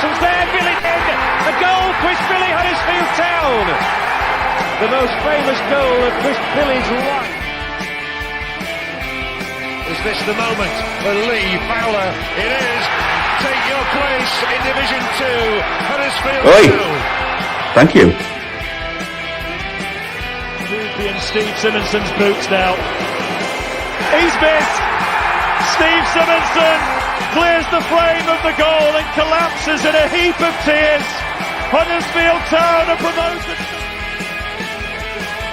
Thompson's there, Billy in. A goal, Chris Billy, Huddersfield Town. The most famous goal of Chris Billy's life. Is this the moment for Lee Fowler? It is. Take your place in Division 2, Huddersfield Town. Thank you. Champion Steve Simonson's boots now. He's missed. Steve Simonson clears the frame of the goal and collapses in a heap of tears. Huddersfield Town are promoted.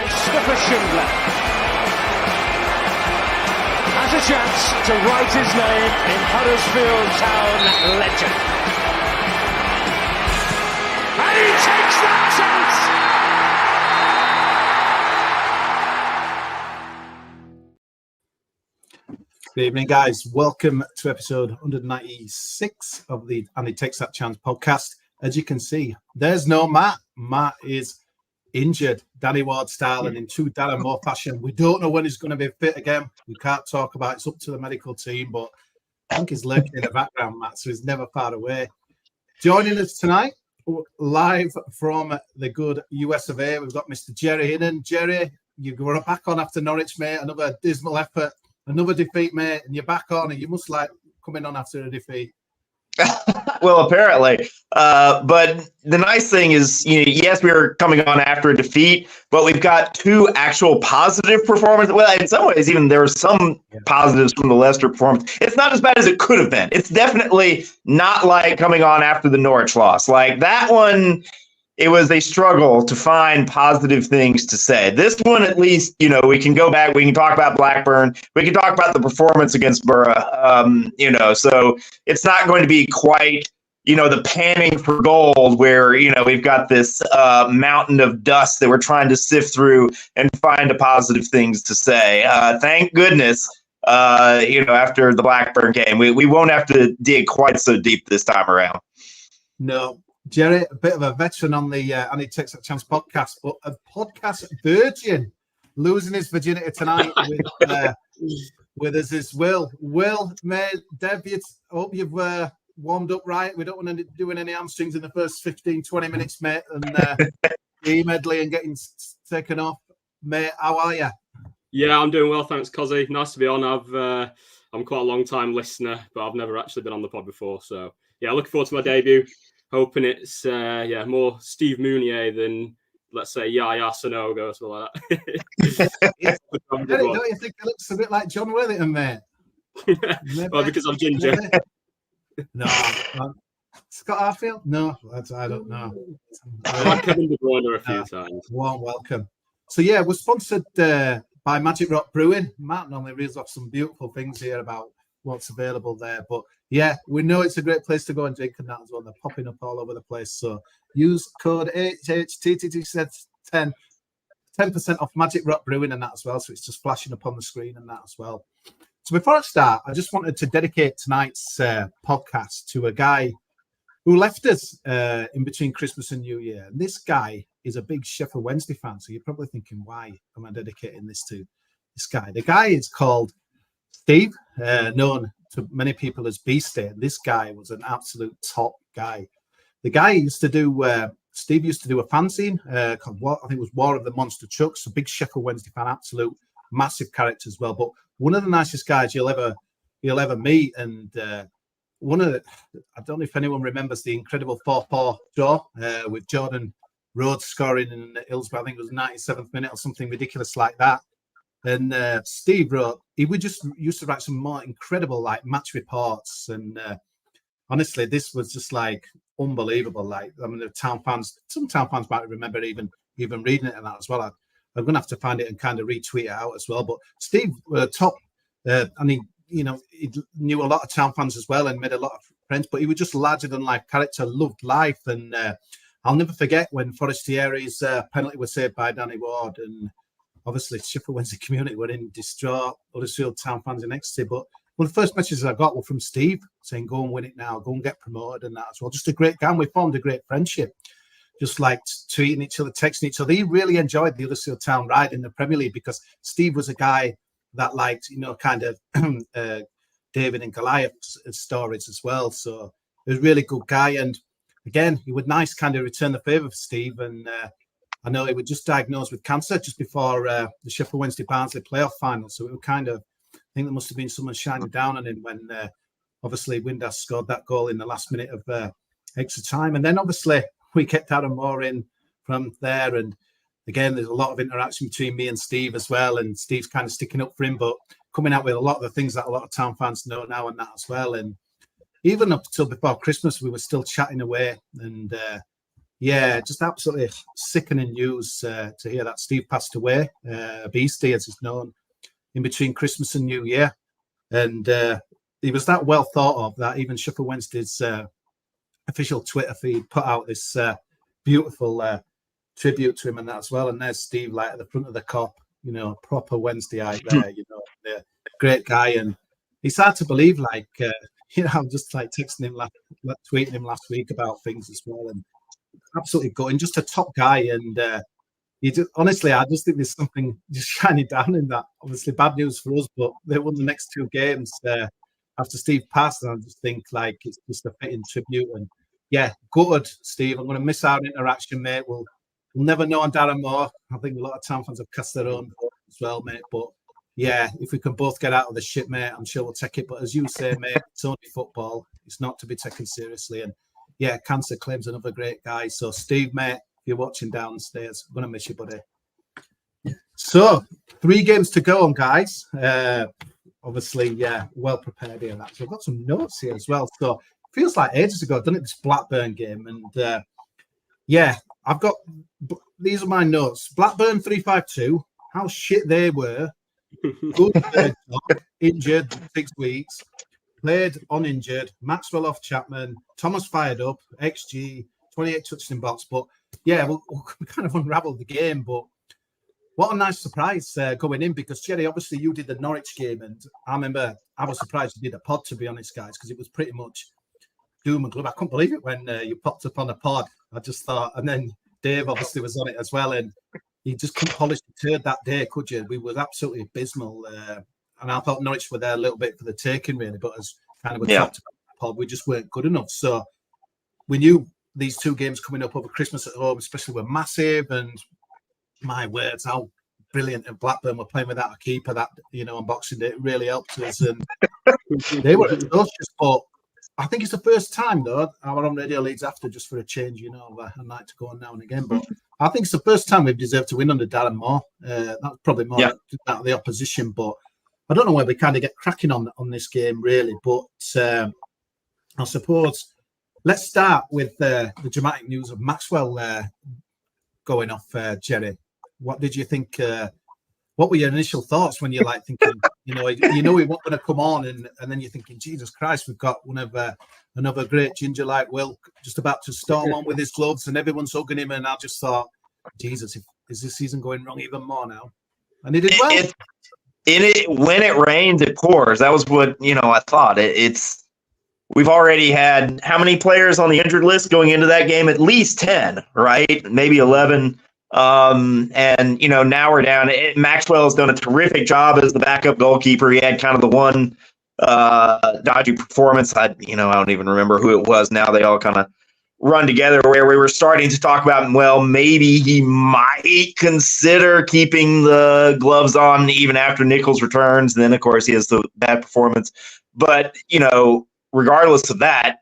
Mustafa Schindler has a chance to write his name in Huddersfield Town legend. And he takes that chance! Good evening, guys. Welcome to episode 196 of the Andy Takes That Chance podcast. As you can see, there's no Matt. Matt is injured, Danny Ward style, and in true Darren Moore fashion. We don't know when he's going to be fit again. We can't talk about it. It's up to the medical team, but I think he's lurking in the background, Matt, so he's never far away. Joining us tonight, live from the good US of A, we've got Mr. Jerry Hinnan. Jerry, you were back on after Norwich, mate. Another dismal effort. Another defeat, mate, and you're back on, and you must like coming on after a defeat. Well, apparently. But the nice thing is, yes, we were coming on after a defeat, but we've got two actual positive performances. Well, in some ways, even there were some positives from the Leicester performance. It's not as bad as it could have been. It's definitely not like coming on after the Norwich loss. Like that one, it was a struggle to find positive things to say. This one, at least, we can go back. We can talk about Blackburn. We can talk about the performance against Borough. So it's not going to be quite, the panning for gold where, we've got this mountain of dust that we're trying to sift through and find positive things to say. Thank goodness, after the Blackburn game, we won't have to dig quite so deep this time around. No. Jerry, a bit of a veteran on the Andy Takes That Chance podcast, but a podcast virgin, losing his virginity tonight with us is Will. Will, mate, Dev, I hope you've warmed up right. We don't want to be doing any hamstrings in the first 15, 20 minutes, mate, and medley and getting taken off. Mate, how are you? Yeah, I'm doing well, thanks, Kosi. Nice to be on. I'm quite a long-time listener, but I've never actually been on the pod before. So, yeah, looking forward to my debut. Hoping it's more Steve Mounier than, let's say, Yaya Sanogo or something like that. Don't you think it looks a bit like John Wellington, mate? Well, because I'm ginger. No. Scott Arfield? No, I don't know. I've had Kevin De Bruyne a few times. Warm welcome. So, yeah, we're sponsored by Magic Rock Brewing. Matt normally reels off some beautiful things here about what's available there, but yeah, we know it's a great place to go and drink and that as well. They're popping up all over the place. So use code HHTTT10, 10% off Magic Rock Brewing and that as well. So it's just flashing up on the screen and that as well. So before I start, I just wanted to dedicate tonight's podcast to a guy who left us in between Christmas and New Year. And this guy is a big Sheffield Wednesday fan. So you're probably thinking, why am I dedicating this to this guy? The guy is called Steve, known to many people as Beastie. This guy was an absolute top guy. The guy used to do, Steve used to do a fanzine called, I think it was War of the Monster Trucks, a big Sheffield Wednesday fan, absolute massive character as well. But one of the nicest guys you'll ever meet. And I don't know if anyone remembers the incredible 4-4 draw with Jordan Rhodes scoring in Hildred, I think it was 97th minute or something ridiculous like that. And Steve wrote, he would just used to write some more incredible like match reports. And honestly, this was just like unbelievable. Like, I mean, some town fans might remember even reading it and that as well. I'm going to have to find it and kind of retweet it out as well. But Steve, top, and he knew a lot of town fans as well and made a lot of friends, but he was just larger than life character, loved life. And I'll never forget when Forestieri's penalty was saved by Danny Ward, and obviously Sheffield Wednesday community were in distraught, Huddersfield town fans in ecstasy. But one of the first messages I got were from Steve saying, go and win it now, go and get promoted and that as well. Just a great guy. And we formed a great friendship. Just like tweeting each other, texting each other. He really enjoyed the Huddersfield Town ride in the Premier League because Steve was a guy that liked, kind of David and Goliath stories as well. So he was a really good guy. And again, he would nice kind of return the favour for Steve. And I know he was just diagnosed with cancer just before the Sheffield Wednesday Barnsley playoff final. So it was kind of, I think there must have been someone shining down on him when obviously Windass scored that goal in the last minute of extra time. And then obviously we kept Aaron Moore in from there. And again, there's a lot of interaction between me and Steve as well. And Steve's kind of sticking up for him, but coming out with a lot of the things that a lot of town fans know now and that as well. And even up till before Christmas, we were still chatting away. And just absolutely sickening news to hear that Steve passed away, Beastie as he's known, in between Christmas and New Year. And he was that well thought of that even Sheffield Wednesday's official Twitter feed put out this beautiful tribute to him and that as well. And there's Steve like at the front of the cop, proper Wednesdayite there, the great guy. And it's hard to believe, like, I'm just like texting him, tweeting him last week about things as well. And absolutely gutting, just a top guy. And honestly, I just think there's something just shining down in that. Obviously, bad news for us, but they won the next 2 games after Steve passed. And I just think like it's just a fitting tribute. And yeah, gutted, Steve. I'm going to miss our interaction, mate. We'll never know on Darren Moore. I think a lot of town fans have cast their own vote as well, mate. But yeah, if we can both get out of the shit, mate, I'm sure we'll take it. But as you say, mate, it's only football. It's not to be taken seriously. And yeah, cancer claims another great guy. So Steve, mate, if you're watching downstairs, I'm going to miss you, buddy. So 3 games to go on, guys. Obviously, yeah, well prepared here. So I've got some notes here as well. So it feels like ages ago, I've done it this Blackburn game. And yeah, I've got, these are my notes. Blackburn 3-5-2, how shit they were. Good third top, injured 6 weeks, played uninjured, Maxwell off Chapman, Thomas fired up, XG, 28 touches in box. But yeah, we kind of unravelled the game. But what a nice surprise going in, because Jerry, obviously you did the Norwich game, and I remember I was surprised you did a pod, to be honest, guys, because it was pretty much doom and gloom. I couldn't believe it when you popped up on a pod. I just thought, and then Dave obviously was on it as well, and you just couldn't polish the turd that day, could you? We were absolutely abysmal, and I thought Norwich were there a little bit for the taking, really, but as kind of we talked about the pod, we just weren't good enough. So we knew these 2 games coming up over Christmas at home, especially, were massive, and my words, how brilliant at Blackburn were playing without a keeper that, on Boxing Day. It really helped us, and they were atrocious. But I think it's the first time, though, our on Radio Leeds after, just for a change, I like to go on now and again, but I think it's the first time we've deserved to win under Darren Moore. That's probably more out of the opposition, but I don't know where we kind of get cracking on this game, really. But I suppose let's start with the dramatic news of Maxwell going off, Jerry. What did you think? What were your initial thoughts when you're like thinking, he wasn't going to come on, and then you're thinking, Jesus Christ, we've got another great ginger like Will just about to storm on with his gloves, and everyone's hugging him, and I just thought, Jesus, is this season going wrong even more now? And he did well. When it rains, it pours. That was what I thought. We've already had how many players on the injured list going into that game? At least 10, right? Maybe 11. And now we're down. Maxwell has done a terrific job as the backup goalkeeper. He had kind of the one dodgy performance. I don't even remember who it was. Now they all kind of run together, where we were starting to talk about, well, maybe he might consider keeping the gloves on even after Nichols returns. And then, of course, he has the bad performance. But regardless of that,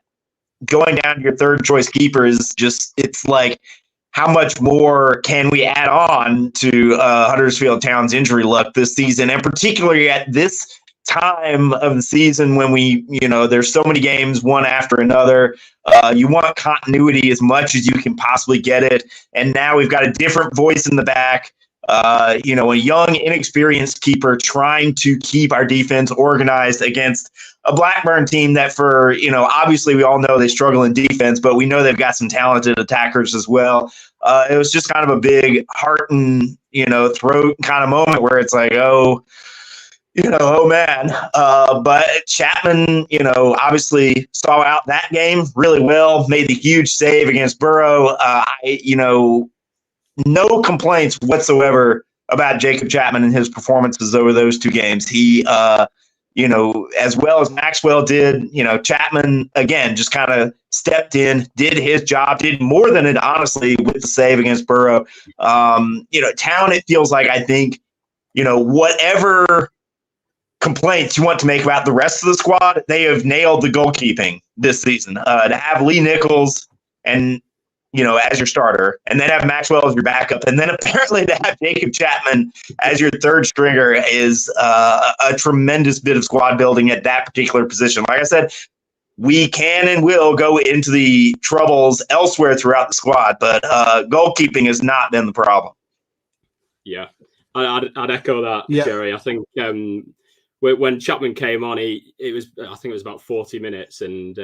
going down to your third choice keeper is just, it's like, how much more can we add on to Huddersfield Town's injury luck this season, and particularly at this time of the season when there's so many games one after another. You want continuity as much as you can possibly get it, and now we've got a different voice in the back. A young, inexperienced keeper trying to keep our defense organized against a Blackburn team that, obviously we all know they struggle in defense, but we know they've got some talented attackers as well. It was just kind of a big heart and, throat kind of moment where it's like, oh man. But Chapman, obviously saw out that game really well, made the huge save against Borough. No complaints whatsoever about Jacob Chapman and his performances over those 2 games. He, as well as Maxwell did, Chapman, again, just kind of stepped in, did his job, did more than it, honestly, with the save against Burrow. Town, it feels like, I think, whatever complaints you want to make about the rest of the squad, they have nailed the goalkeeping this season. To have Lee Nichols and as your starter, and then have Maxwell as your backup, and then apparently to have Jacob Chapman as your third stringer is a tremendous bit of squad building at that particular position. Like I said, we can and will go into the troubles elsewhere throughout the squad, but goalkeeping has not been the problem. Yeah, I'd echo that, Jerry. I think when Chapman came on, I think it was about 40 minutes, and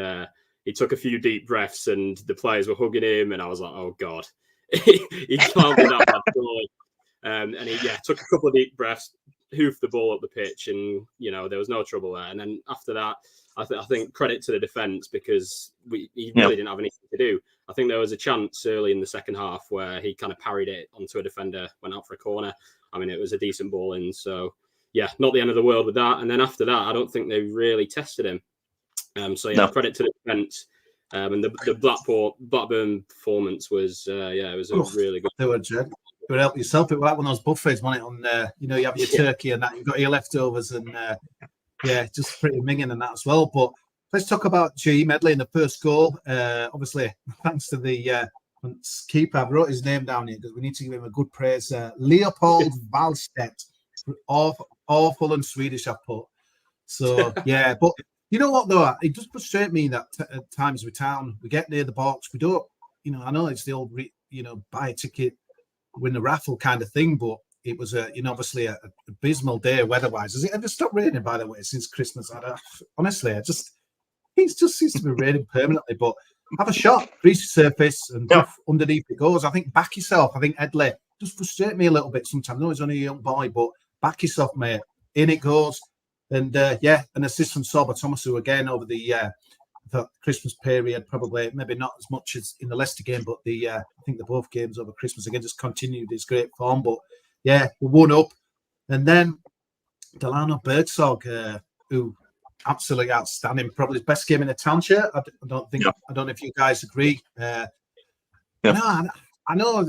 he took a few deep breaths, and the players were hugging him, and I was like, "Oh God, he can't be that bad." And he took a couple of deep breaths, hoofed the ball up the pitch, and there was no trouble there. And then after that, I think credit to the defence, because he really didn't have anything to do. I think there was a chance early in the second half where he kind of parried it onto a defender, went out for a corner. I mean, it was a decent ball in, so not the end of the world with that. And then after that, I don't think they really tested him. Credit to the defence. And the Blackburn performance was, it was a really good. They were good. You would help yourself. It was like one of those buffets, wasn't it? On you have your turkey and that, you've got your leftovers, and just pretty minging and that as well. But let's talk about G Medley in the first goal. Obviously, thanks to the keeper, I wrote his name down here because we need to give him a good praise. Leopold Wallstedt, awful and Swedish, I put. So but. You know what, though? It does frustrate me that at times with Town, we get near the box. We don't, I know it's the old, buy a ticket, win the raffle kind of thing, but it was, obviously an abysmal day weather-wise. Has it ever stopped raining, by the way, since Christmas? Honestly, it just seems to be raining permanently, but have a shot, greasy surface, and underneath it goes. I think back yourself. I think Edley does frustrate me a little bit sometimes. I know he's only a young boy, but back yourself, mate. In it goes. And an assist from Sorba Thomas, who again over the Christmas period, probably maybe not as much as in the Leicester game, but I think the both games over Christmas again just continued his great form. But we won up, and then Delano Bergsog, who absolutely outstanding, probably his best game in the Town shirt. I don't know if you guys agree. I know.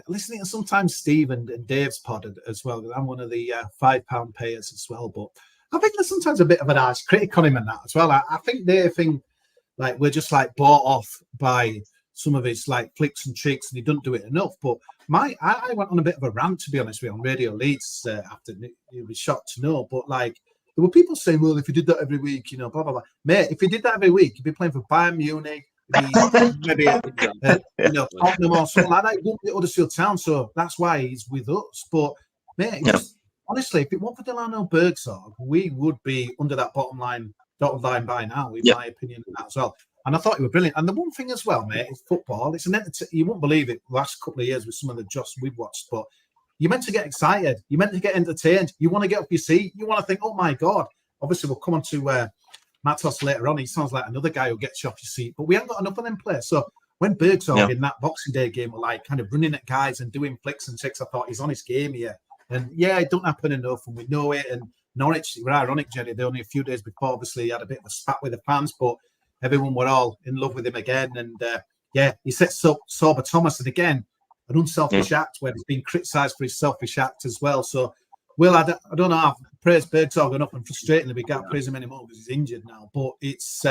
Listening to sometimes Steve and Dave's pod as well, because I'm one of the £5 payers as well, but I think there's sometimes a bit of an harsh critic on him and that as well. I think they think like we're just like bought off by some of his like flicks and tricks, and he doesn't do it enough. But I went on a bit of a rant, to be honest with you, on Radio Leeds after you was shocked to know. But like there were people saying, well, if you did that every week, blah blah blah. Mate, if you did that every week, you'd be playing for Bayern Munich, maybe Tottenham or something like that. He won't be at Huddersfield Town, so that's why he's with us. But mate, honestly, if it weren't for Delano Bergsog, we would be under that dotted line by now, in my opinion, on that as well. And I thought he was brilliant. And the one thing as well, mate, is football. It's you won't believe it. The last couple of years with some of the Joss we've watched, but you're meant to get excited. You're meant to get entertained. You want to get off your seat. You want to think, oh my God. Obviously, we'll come on to Matos later on. He sounds like another guy who gets you off your seat. But we haven't got enough of them players. So when Bergsog in that Boxing Day game were like kind of running at guys and doing flicks and tricks, I thought he's on his game here. And it don't happen enough, and we know it. And Norwich were ironic, Jerry. They only a few days before, obviously, had a bit of a spat with the fans, but everyone were all in love with him again. And he sets up Sorba Thomas, and again, an unselfish act where he's been criticised for his selfish act as well. So, Will, I don't know. I've praised Bergsog enough, and frustratingly, we can't praise him anymore because he's injured now. But it's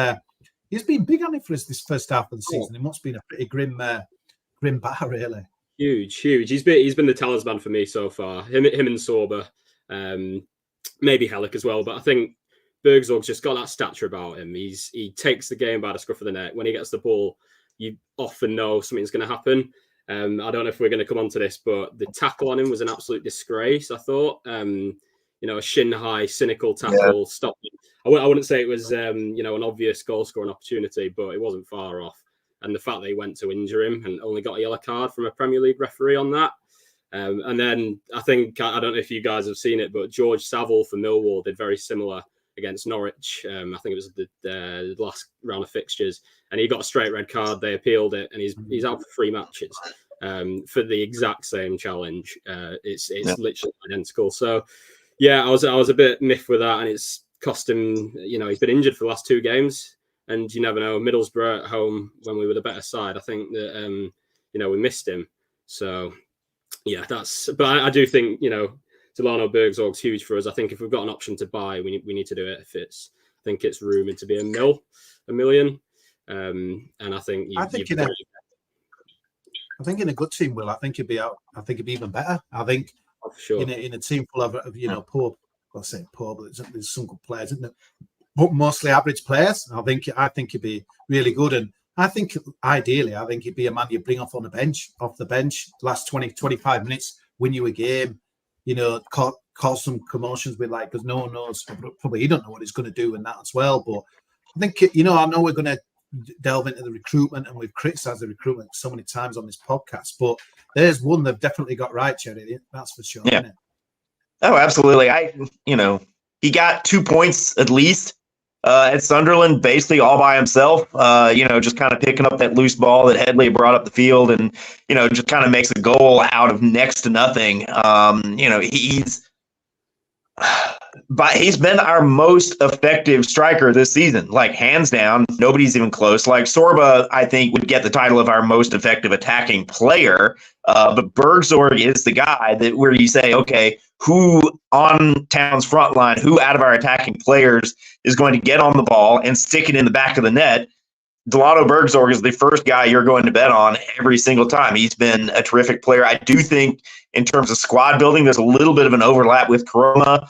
he's been big on it for us this first half of the season. It must have been a pretty grim bar, really. Huge. He's been the talisman for me so far. Him and Sorba, maybe Hellick as well. But I think Bergsog's just got that stature about him. He takes the game by the scruff of the neck. When he gets the ball, you often know something's going to happen. I don't know if we're going to come on to this, but the tackle on him was an absolute disgrace, I thought. A shin-high, cynical tackle. Stopped. I wouldn't say it was, an obvious goal-scoring opportunity, but it wasn't far off. And the fact that he went to injure him and only got a yellow card from a Premier League referee on that. And then I think, I don't know if you guys have seen it, but George Saville for Millwall did very similar against Norwich. I think it was the last round of fixtures. And he got a straight red card. They appealed it, and he's out for 3 matches for the exact same challenge. It's literally identical. So, I was a bit miffed with that. And it's cost him. He's been injured for the last 2 games, and you never know. Middlesbrough at home, when we were the better side, I think that we missed him. So yeah, but I do think Delano Bergzorg's huge for us. I think if we've got an option to buy, we need to do it. I think it's rumored to be $1 million, and I think in a good team, Will, I think he'd be out. I think he'd be even better. I think sure. in a team full of poor. I'll say poor, but there's some good players, isn't there? But mostly average players. I think he'd be really good, and I think ideally, he'd be a man you bring off the bench, last 20-25 minutes, win you a game, cause some commotions with because no one knows. Probably he don't know what he's going to do in that as well. But I think I know we're going to delve into the recruitment, and we've criticised the recruitment so many times on this podcast, but there's one they've definitely got right, Cherry. That's for sure. Yeah. Isn't it? Oh, absolutely. He got 2 points at least at Sunderland, basically all by himself. Just kind of picking up that loose ball that Headley brought up the field, and just kind of makes a goal out of next to nothing. He's been our most effective striker this season, hands down. Nobody's even close. Sorba, I think, would get the title of our most effective attacking player. But Bergzorg is the guy where you say, okay, who on Town's front line, who out of our attacking players is going to get on the ball and stick it in the back of the net? Delano Bergzorg is the first guy you're going to bet on every single time. He's been a terrific player. I do think in terms of squad building, there's a little bit of an overlap with Koroma,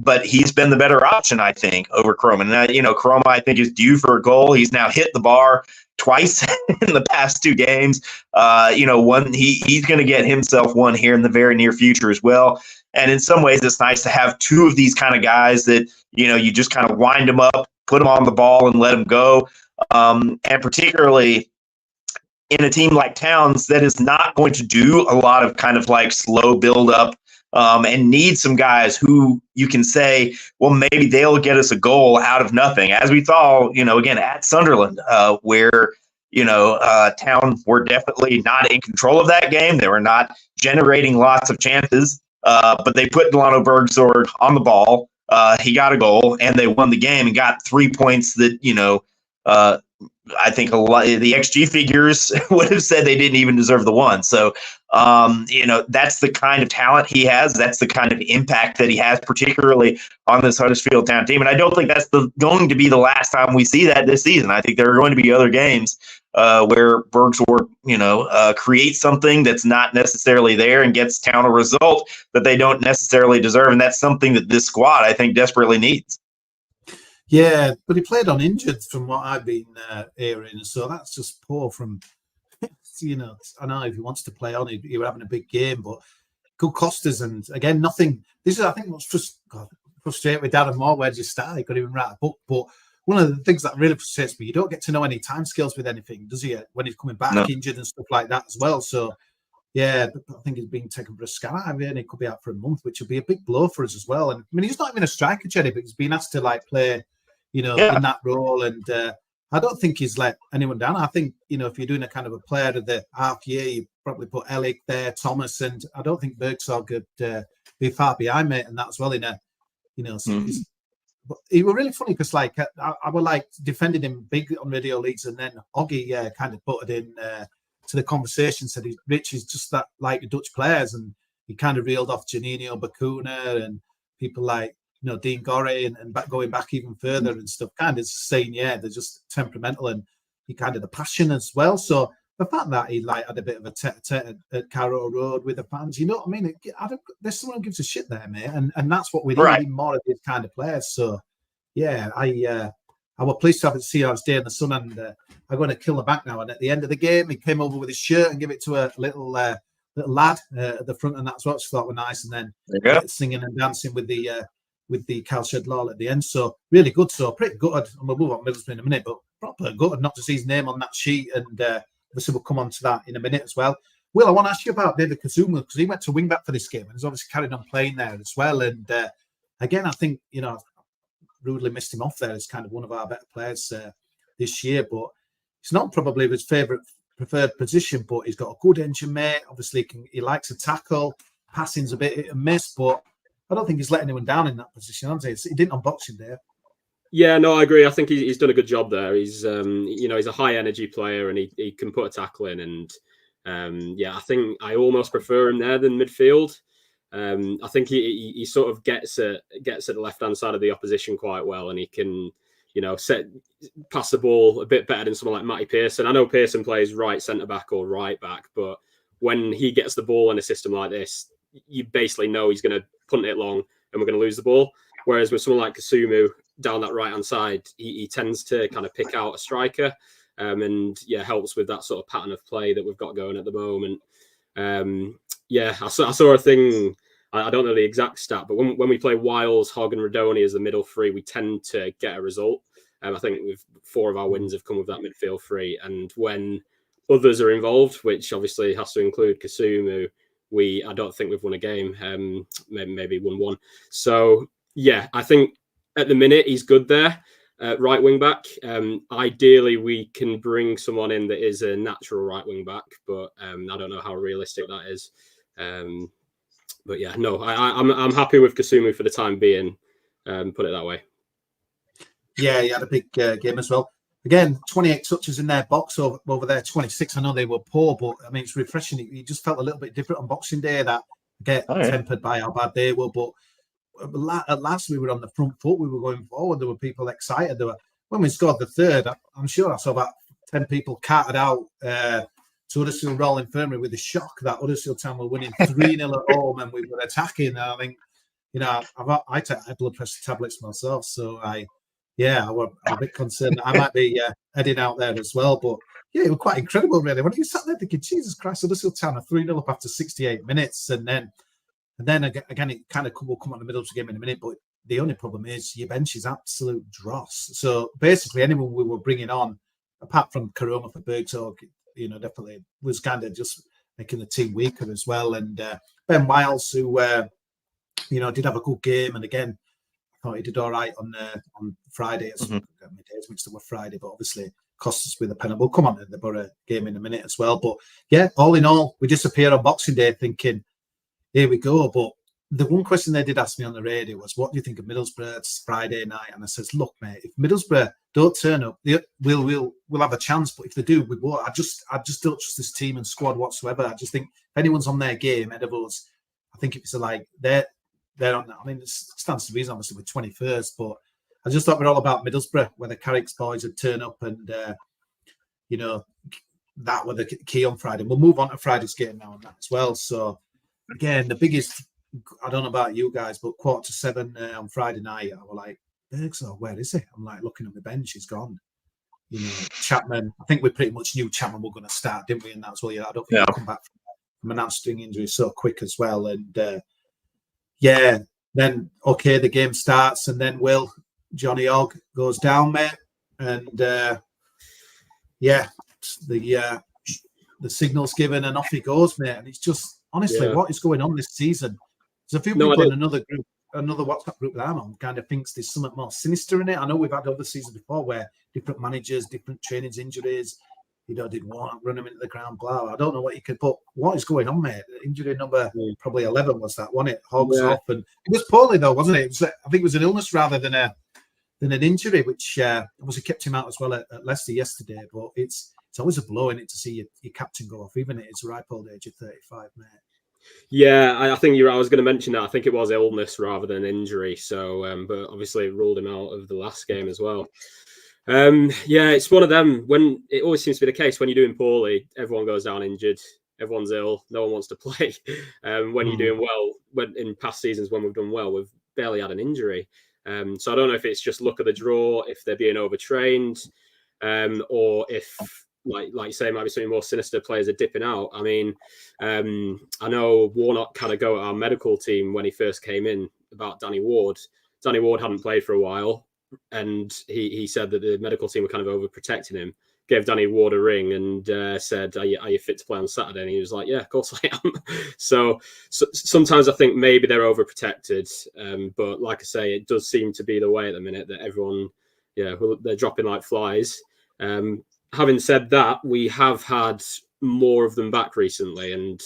but he's been the better option, I think, over Koroma. And, Koroma, I think, is due for a goal. He's now hit the bar twice in the past 2 games. He's going to get himself one here in the very near future as well. And in some ways, it's nice to have 2 of these kind of guys that, you just kind of wind them up, put them on the ball and let them go. And particularly in a team like Towns that is not going to do a lot of kind of slow build up and need some guys who you can say, well, maybe they'll get us a goal out of nothing, as we saw, again at Sunderland, where Town were definitely not in control of that game. They were not generating lots of chances, but they put Delano Bergzorg on the ball. He got a goal, and they won the game and got 3 points that I think a lot the XG figures would have said they didn't even deserve the one. So, that's the kind of talent he has. That's the kind of impact that he has, particularly on this Huddersfield Town team. And I don't think that's going to be the last time we see that this season. I think there are going to be other games where Bergzorg, creates something that's not necessarily there and gets Town a result that they don't necessarily deserve. And that's something that this squad, I think, desperately needs. Yeah, but he played on injured from what I've been hearing, so that's just poor from, I know if he wants to play on, he were having a big game, but could cost us. And again, nothing. This is, I think, what's frustrating with Darren Moore. Where did you start? He couldn't even write a book. But one of the things that really frustrates me, you don't get to know any time scales with anything, does he? When he's coming back injured and stuff like that as well. So, yeah, I think he's being taken for a scan, and he could be out for a month, which would be a big blow for us as well. And I mean, he's not even a striker, Jerry, but he's been asked to play. In that role, and I don't think he's let anyone down. I think if you're doing a kind of a player of the half year, you probably put Ellick there, Thomas, and I don't think Bergzorg could be far behind mate, and that as well. But he was really funny because I were defending him big on radio leagues, and then Oggy kind of butted in to the conversation, said Rich is just that like the Dutch players, and he kind of reeled off Janino Bakuna and people like. Dean Gorey and going back even further and stuff, kind of saying, they're just temperamental and he kind of the passion as well. So the fact that he had a bit of a tete-a-tete at Carrow Road with the fans, I mean? There's someone who gives a shit there, mate, and that's what we need, even more of these kind of players. So, I was pleased to have it see our day in the sun, and I'm going to kill the back now. And at the end of the game, he came over with his shirt and gave it to a little lad at the front, and that's what I thought was nice. And then singing and dancing with the Cowshed Law at the end. So really good. So pretty gutted. And we'll move on Middlesbrough in a minute, but proper gutted not to see his name on that sheet. And obviously we'll come on to that in a minute as well. Will, I want to ask you about David Kazuma because he went to wing back for this game and he's obviously carried on playing there as well. And again, I think, rudely missed him off there as kind of one of our better players this year, but it's not probably his preferred position, but he's got a good engine, mate. Obviously, he likes to tackle. Passing's a bit hit and miss, but I don't think he's let anyone down in that position, has he? He didn't on Boxing Day. Yeah, no, I agree. I think he's done a good job there. He's he's a high energy player and he can put a tackle in. And I think I almost prefer him there than midfield. I think he sort of gets at the left hand side of the opposition quite well, and he can pass the ball a bit better than someone like Matty Pearson. I know Pearson plays right centre back or right back, but when he gets the ball in a system like this, you basically know he's going to punt it long and we're going to lose the ball. Whereas with someone like Kasumu down that right hand side, he tends to kind of pick out a striker, and helps with that sort of pattern of play that we've got going at the moment. I saw a thing. I don't know the exact stat, but when we play Wiles, Hogg, and Radoni as the middle three, we tend to get a result. I think 4 of our wins have come with that midfield three, and when others are involved, which obviously has to include Kasumu, I don't think we've won a game. Maybe won one. So I think at the minute he's good there. Right wing back. Ideally, we can bring someone in that is a natural right wing back, but I don't know how realistic that is. I'm happy with Kasumu for the time being. Put it that way. Yeah, he had a big game as well. Again, 28 touches in their box over there, 26. I know they were poor, but I mean, it's refreshing. He just felt a little bit different on Boxing Day. That tempered by how bad they were, but at last we were on the front foot. We were going forward. There were people excited. When we scored the third, I'm sure I saw about 10 people carted out to Huddersfield Royal Infirmary with the shock that Huddersfield Town were winning 3-0 at home and we were attacking. And I think, I take high blood pressure tablets myself, so I'm a bit concerned that I might be heading out there as well. But it was quite incredible, really. When you sat there thinking, Jesus Christ, Huddersfield Town are 3-0 up after 68 minutes, and then again, it kind of will come on the middle of the game in a minute, but the only problem is your bench is absolute dross. So basically, anyone we were bringing on, apart from Karoma for Bergtorg, definitely was kind of just making the team weaker as well. And Ben Wiles, who, did have a good game. And again, I thought he did all right on Friday. My days mixed up with Friday, but obviously cost us with a penalty. We'll come on to the Borough game in a minute as well. But all in all, we disappear on Boxing Day thinking, here we go. But the one question they did ask me on the radio was, what do you think of Middlesbrough? It's Friday night. And I says, look, mate, if Middlesbrough don't turn up, we'll have a chance. But if they do, we won't. I just don't trust this team and squad whatsoever. I just think if anyone's on their game ahead of us, I think if it's like they're on that. I mean, it stands to reason, obviously, with 21st. But I just thought we're all about Middlesbrough, where the Carrick's boys would turn up and, that were the key on Friday. We'll move on to Friday's game now on that as well. So, again, the biggest, I don't know about you guys, but 6:45 on Friday night, I was like, Bergson, where is he? I'm like looking at the bench, he's gone. Chapman, I think we pretty much knew Chapman were going to start, didn't we? And that's well, I don't think he'll come back from an hamstring injury so quick as well. And then the game starts, and then Johnny Ogg goes down, mate, and the signal's given, and off he goes, mate. And it's just honestly, what is going on this season? There's a few people in another WhatsApp group that I'm on kind of thinks there's something more sinister in it. I know we've had other seasons before where different managers, different trainings, injuries, did Warnock run him into the ground, blah. I don't know what you could put. What is going on, mate? Injury number probably 11 was that, wasn't it? Hogs off, and it was poorly though, wasn't it? I think it was an illness rather than an injury, which obviously kept him out as well at Leicester yesterday. But it's always a blow in it to see your captain go off, even at his ripe old age of 35, mate. Yeah, I think I was going to mention that. I think it was illness rather than injury. So, but obviously it ruled him out of the last game as well. It's one of them. When it always seems to be the case when you're doing poorly, everyone goes down injured. Everyone's ill. No one wants to play. When you're doing well, when in past seasons when we've done well, we've barely had an injury. So I don't know if it's just luck of the draw, if they're being overtrained, or if, like you say, maybe some more sinister players are dipping out. I mean, I know Warnock had a go at our medical team when he first came in about Danny Ward. Danny Ward hadn't played for a while, and he said that the medical team were kind of overprotecting him. Gave Danny Ward a ring and said, are you fit to play on Saturday? And he was like, yeah, of course I am. So sometimes I think maybe they're overprotected. But like I say, it does seem to be the way at the minute that everyone, they're dropping like flies. Having said that, we have had more of them back recently, and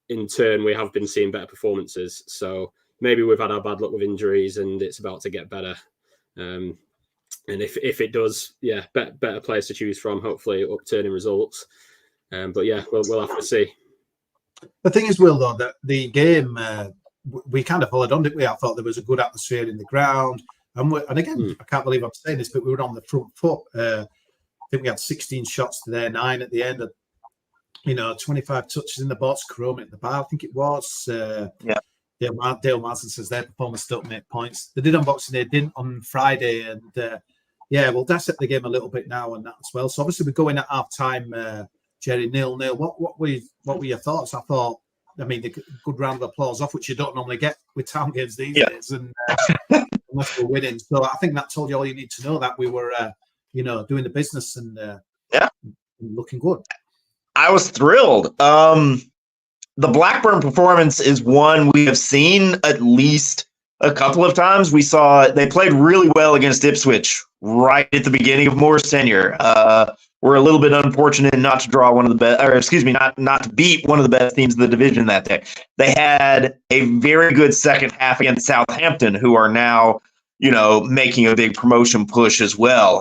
in turn, we have been seeing better performances. So, maybe we've had our bad luck with injuries and it's about to get better. And if it does, better players to choose from, hopefully upturning results. But yeah, we'll have to see. The thing is, Will, though, that the game, we kind of followed on, didn't we? I thought there was a good atmosphere in the ground. And again, I can't believe I'm saying this, but we were on the front foot. I think we had 16 shots to their 9 at the end. 25 touches in the box, Chrome at the bar, I think it was. Dale Martin says their performance don't make points. They did on Boxing Day, didn't on Friday. And we'll dissect the game a little bit now and that as well. So obviously we're going at half time, Jerry, 0-0. What were your thoughts? I thought, a good round of applause off, which you don't normally get with town games these days, and unless we're winning. So I think that told you all you need to know, that we were, doing the business and looking good. I was thrilled. The Blackburn performance is one we have seen at least a couple of times. We saw they played really well against Ipswich right at the beginning of Moore's tenure. We're a little bit unfortunate not to draw one of the best, or excuse me, not to beat one of the best teams in the division that day. They had a very good second half against Southampton, who are now, making a big promotion push as well.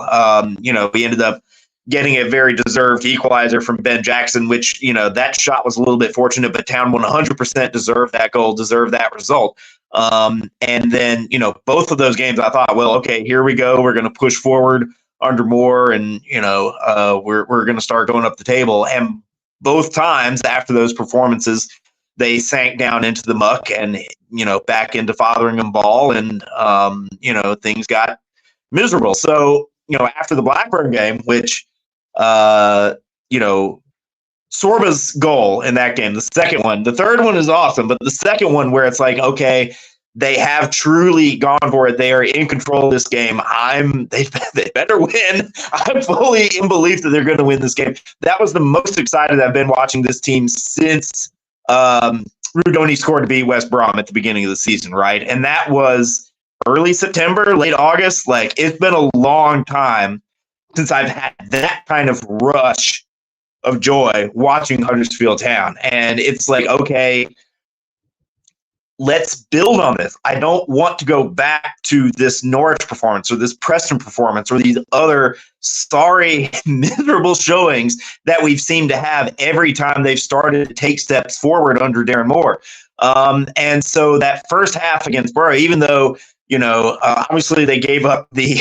We ended up getting a very deserved equalizer from Ben Jackson, which, that shot was a little bit fortunate, but Town 100% deserved that goal, deserved that result. And then, both of those games, I thought, well, okay, here we go. We're going to push forward under Moore, and we're going to start going up the table. And both times after those performances, they sank down into the muck and back into Fotheringham ball, and things got miserable. So after the Blackburn game, which Sorba's goal in that game, the second one, the third one is awesome, but the second one where it's like, okay, they have truly gone for it. They are in control of this game. They better win. I'm fully in belief that they're going to win this game. That was the most excited I've been watching this team since Rudoni scored to beat West Brom at the beginning of the season, right? And that was early September, late August. Like, it's been a long time since I've had that kind of rush of joy watching Huddersfield Town. And it's like, okay, let's build on this. I don't want to go back to this Norwich performance or this Preston performance or these other sorry, miserable showings that we've seemed to have every time they've started to take steps forward under Darren Moore. And so that first half against Borough, even though, obviously they gave up the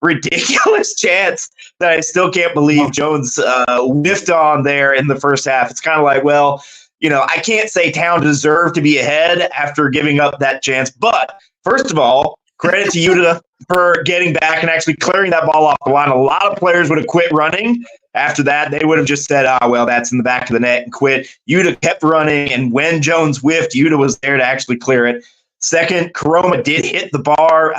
ridiculous chance that I still can't believe Jones whiffed on there in the first half. It's kind of like, well, I can't say Town deserved to be ahead after giving up that chance. But first of all, credit to Uta for getting back and actually clearing that ball off the line. A lot of players would have quit running after that. They would have just said, well, that's in the back of the net, and quit. Uta kept running, and when Jones whiffed, Uta was there to actually clear it. Second, Karoma did hit the bar.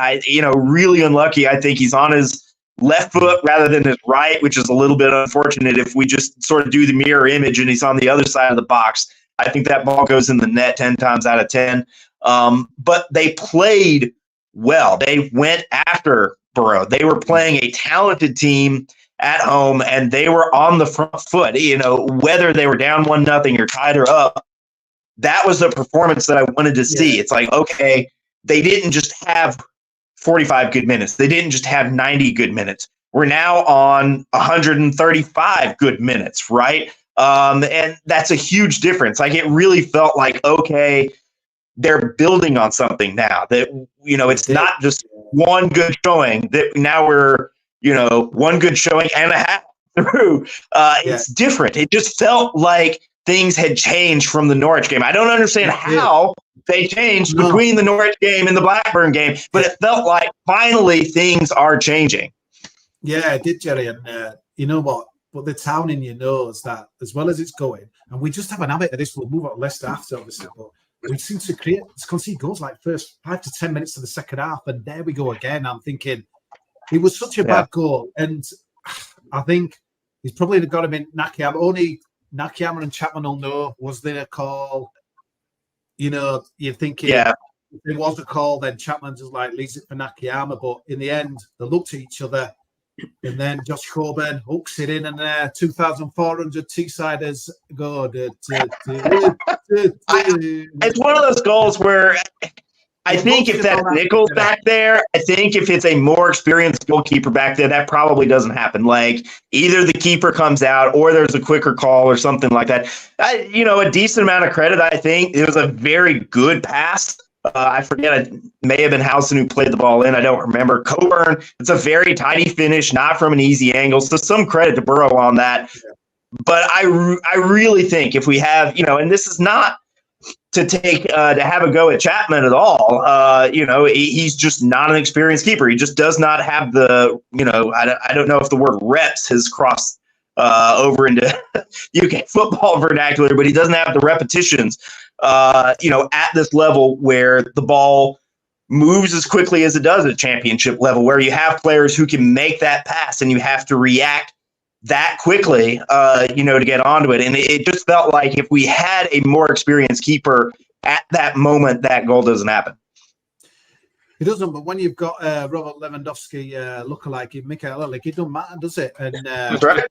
Really unlucky. I think he's on his left foot rather than his right, which is a little bit unfortunate if we just sort of do the mirror image and he's on the other side of the box. I think that ball goes in the net 10 times out of 10. But they played well. They went after Borough. They were playing a talented team at home, and they were on the front foot. Whether they were down 1-0 or tied or up, that was the performance that I wanted to see. It's like, okay, they didn't just have 45 good minutes. They didn't just have 90 good minutes. We're now on 135 good minutes, right? And that's a huge difference. Like, it really felt like, okay, they're building on something now. That, it's not just one good showing. That now we're, one good showing and a half through. It's different. It just felt like things had changed from the Norwich game. I don't understand how they changed between the Norwich game and the Blackburn game, but it felt like finally things are changing. Yeah, it did, Jerry. And you know what? But the Town in you knows that as well as it's going, and we just have an habit of this. We'll move on to Leicester after, obviously, but we seem to concede goals like first 5 to 10 minutes of the second half, and there we go again. I'm thinking it was such a bad goal, and I think he's probably got him in Nakayama. Only Nakayama and Chapman will know, was there a call? You're thinking if there was a call, then Chapman just leaves it for Nakayama. But in the end, they looked at each other, and then Josh Coburn hooks it in, and 2,400 T-siders go. It's one of those goals where I think if that Nichols back there, I think if it's a more experienced goalkeeper back there, that probably doesn't happen. Like either the keeper comes out or there's a quicker call or something like that. A decent amount of credit, I think. It was a very good pass. I forget, it may have been Howson who played the ball in. I don't remember. Coburn, it's a very tidy finish, not from an easy angle. So some credit to Burrow on that. Yeah. But I really think if we have, and this is not to have a go at Chapman at all. He's just not an experienced keeper. He just does not have the, I don't know if the word reps has crossed over into UK football vernacular, but he doesn't have the repetitions, at this level where the ball moves as quickly as it does at championship level, where you have players who can make that pass and you have to react that quickly, to get onto it. And it just felt like if we had a more experienced keeper at that moment, that goal doesn't happen. It doesn't, but when you've got Robert Lewandowski lookalike in Michael Ellick, it doesn't matter, does it? And that's right.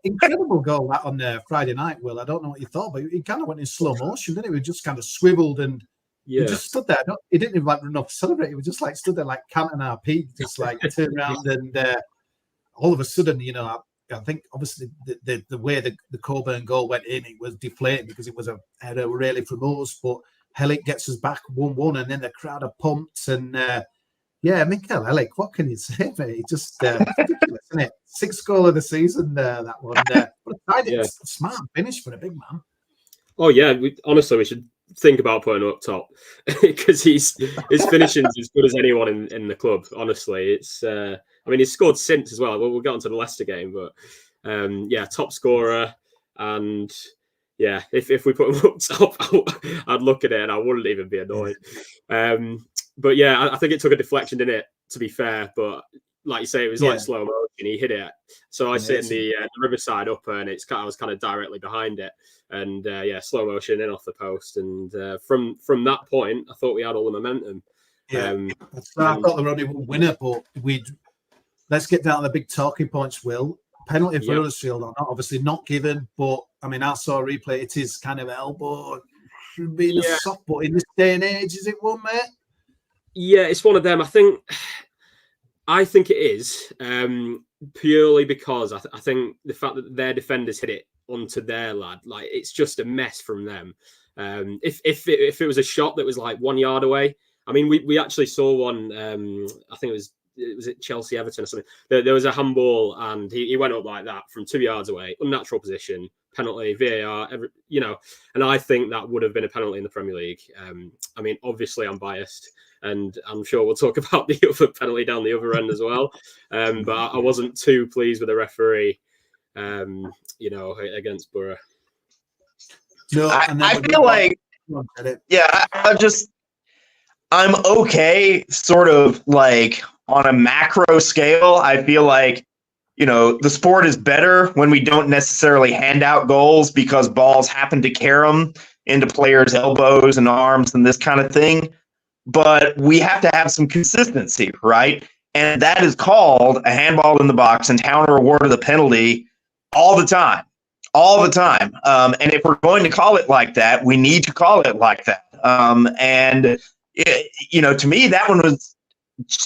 Incredible goal that on Friday night, Will. I don't know what you thought, but he kind of went in slow motion, didn't he? He just kind of swiveled and he just stood there. He didn't even run up to celebrate. He was just like stood there like Canton RP, just like turned around and all of a sudden, I think obviously the way the Coburn goal went in, it was deflating because it was a header really from us, but Hellick gets us back 1-1 and then the crowd are pumped and Michael Hellick, what can you say, mate? Just ridiculous, isn't it? 6th goal of the season, that one. But a smart finish for a big man. Oh yeah, honestly, we should think about putting him up top because his finishing is as good as anyone in the club. Honestly, it's he's scored since as well. We'll get onto the Leicester game, but top scorer, and if we put him up top, I'd look at it and I wouldn't even be annoyed. But I think it took a deflection, didn't it? To be fair, but like you say, it was like slow motion. He hit it, so I sit in the Riverside upper, and I was kind of directly behind it, and slow motion in off the post, and from that point, I thought we had all the momentum. I thought there were only one winner, but let's get down to the big talking points. Will penalty for Huddersfield or not? Obviously not given, but I saw a replay. It is kind of elbow, should be in a soft, but in this day and age, is it one, mate? Yeah, it's one of them. I think it is purely because I think the fact that their defenders hit it onto their lad, like it's just a mess from them. If it was a shot that was like 1 yard away, we actually saw one. I think it was at Chelsea Everton or something. There was a handball and he went up like that from 2 yards away, unnatural position, penalty, VAR, and I think that would have been a penalty in the Premier League. Obviously I'm biased, and I'm sure we'll talk about the other penalty down the other end as well. But I wasn't too pleased with the referee, against Borough. No, I feel like, I'm okay, sort of like on a macro scale. I feel like, the sport is better when we don't necessarily hand out goals because balls happen to carry them into players' elbows and arms and this kind of thing. But we have to have some consistency, right? And that is called a handball in the box and counter award of the penalty all the time. And if we're going to call it like that, we need to call it like that. To me, that one was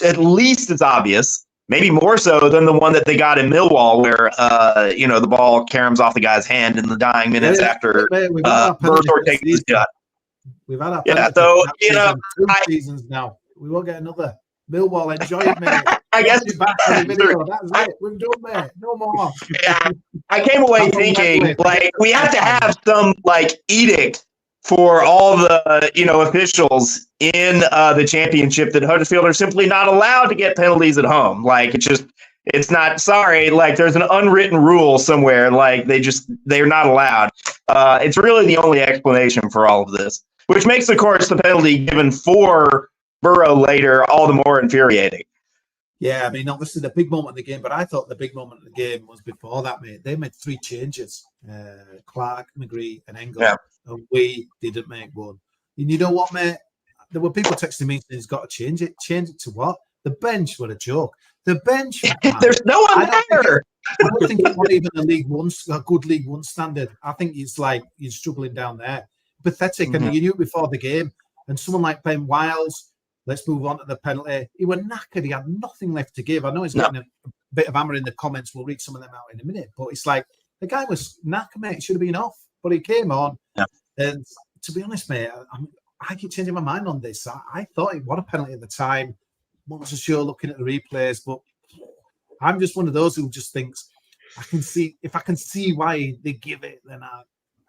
at least as obvious, maybe more so than the one that they got in Millwall where, the ball caroms off the guy's hand in the dying minutes after Bradshaw takes the shot. We've had our two seasons now. We won't get another. Millwall, enjoy it, mate. I guess back for the video. That's it. We've done, mate. No more. Yeah, I came away thinking we have to have some edict for all the officials in the championship that Huddersfield are simply not allowed to get penalties at home. It's not, sorry, there's an unwritten rule somewhere, they're not allowed. It's really the only explanation for all of this, which makes, of course, the penalty given for Burrow later all the more infuriating. Yeah, obviously the big moment of the game, but I thought the big moment of the game was before that, mate. They made 3 changes, Clark, McGree and Engel, and we didn't make one. And you know what, mate? There were people texting me saying he's got to change it. Change it to what? The bench was a joke. The bench. There's no one there. I don't think it's not even a good League One standard. I think it's he's struggling down there. Pathetic. And you knew it before the game. And someone like Ben Wiles, let's move on to the penalty. He was knackered. He had nothing left to give. I know he's getting a bit of hammer in the comments. We'll read some of them out in a minute. But it's like, the guy was knackered, mate. He should have been off. But he came on. Yeah. And to be honest, mate, I keep changing my mind on this. I thought it was a penalty at the time. Wasn't sure looking at the replays. But I'm just one of those who just thinks, if I can see why they give it, then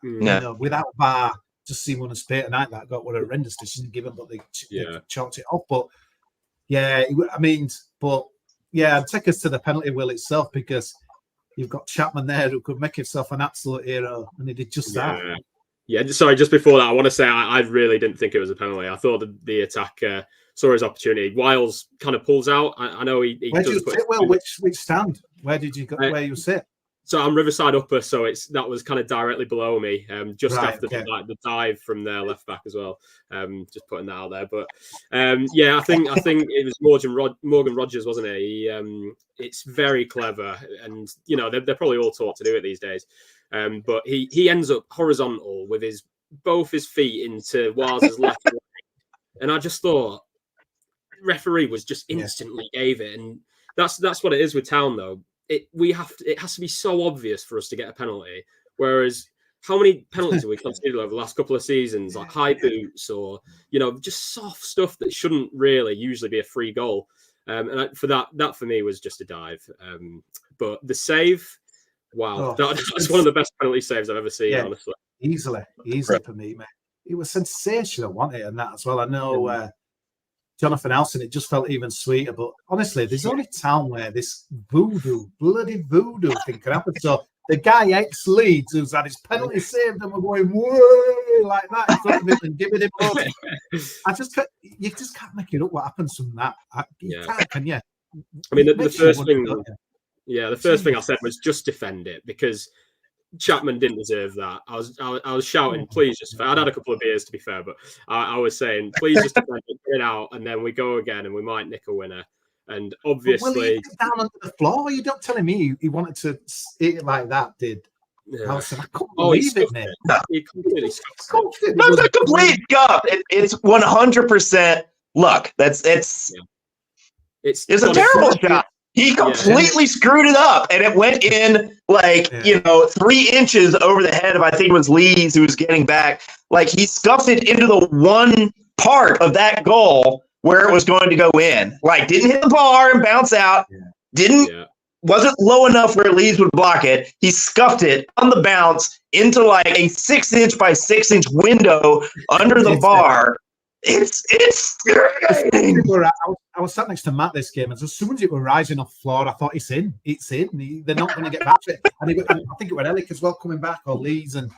you know, without VAR, just see one of Spade tonight that got what a horrendous decision given, but they chalked it off. But take us to the penalty will itself, because you've got Chapman there who could make himself an absolute hero, and he did just that. Yeah, sorry, just before that, I want to say I really didn't think it was a penalty. I thought the attacker saw his opportunity. Wiles kind of pulls out. I know he Where did you sit, Will? Which stand? Where did you go? Where you sit? So I'm Riverside upper, so that was kind of directly below me, just after the dive from their left back as well. Just putting that out there, but I think it was Morgan Rogers, wasn't it? It's very clever, and you know they're probably all taught to do it these days. But he ends up horizontal with both his feet into Wiles' left leg, and I just thought referee was just instantly gave it, and that's what it is with Town though. It has to be so obvious for us to get a penalty. Whereas, how many penalties have we conceded over the last couple of seasons, like high boots or just soft stuff that shouldn't really usually be a free goal? And for that for me was just a dive. But the save, wow, that's one of the best penalty saves I've ever seen. Honestly, easily for me, mate. It was sensational, wasn't it? And that as well. I know. Jonathan Elson, it just felt even sweeter. But honestly, there's only Town where this bloody voodoo thing can happen. So the guy ex-Leeds who's had his penalty saved and we're going, whoa, like that in front of him and giving him up. You just can't make it up what happens from that. You can't, can you? I mean, the first thing, the first thing I said was just defend it, because Chapman didn't deserve that. I was shouting, please just. I'd had a couple of beers to be fair, but I was saying, please just defend it, get it out, and then we go again, and we might nick a winner. And obviously, he down onto the floor. You're not telling me he wanted to eat it like that, did? Yeah. I couldn't believe it, man. He completely scuffed it. No, it's a complete scuff. It's 100% luck. It's a terrible shot. He completely screwed it up, and it went in 3 inches over the head of, I think it was Lees who was getting back. Like, he scuffed it into the one part of that goal where it was going to go in. Like, didn't hit the bar and bounce out. Wasn't low enough where Lees would block it. He scuffed it on the bounce into like a 6-inch by 6-inch window under the bar. It's I was sat next to Matt this game, and as soon as it were rising off the floor, I thought it's in. They're not going to get back to it. And I think it was Ellick as well coming back, or Leeds, and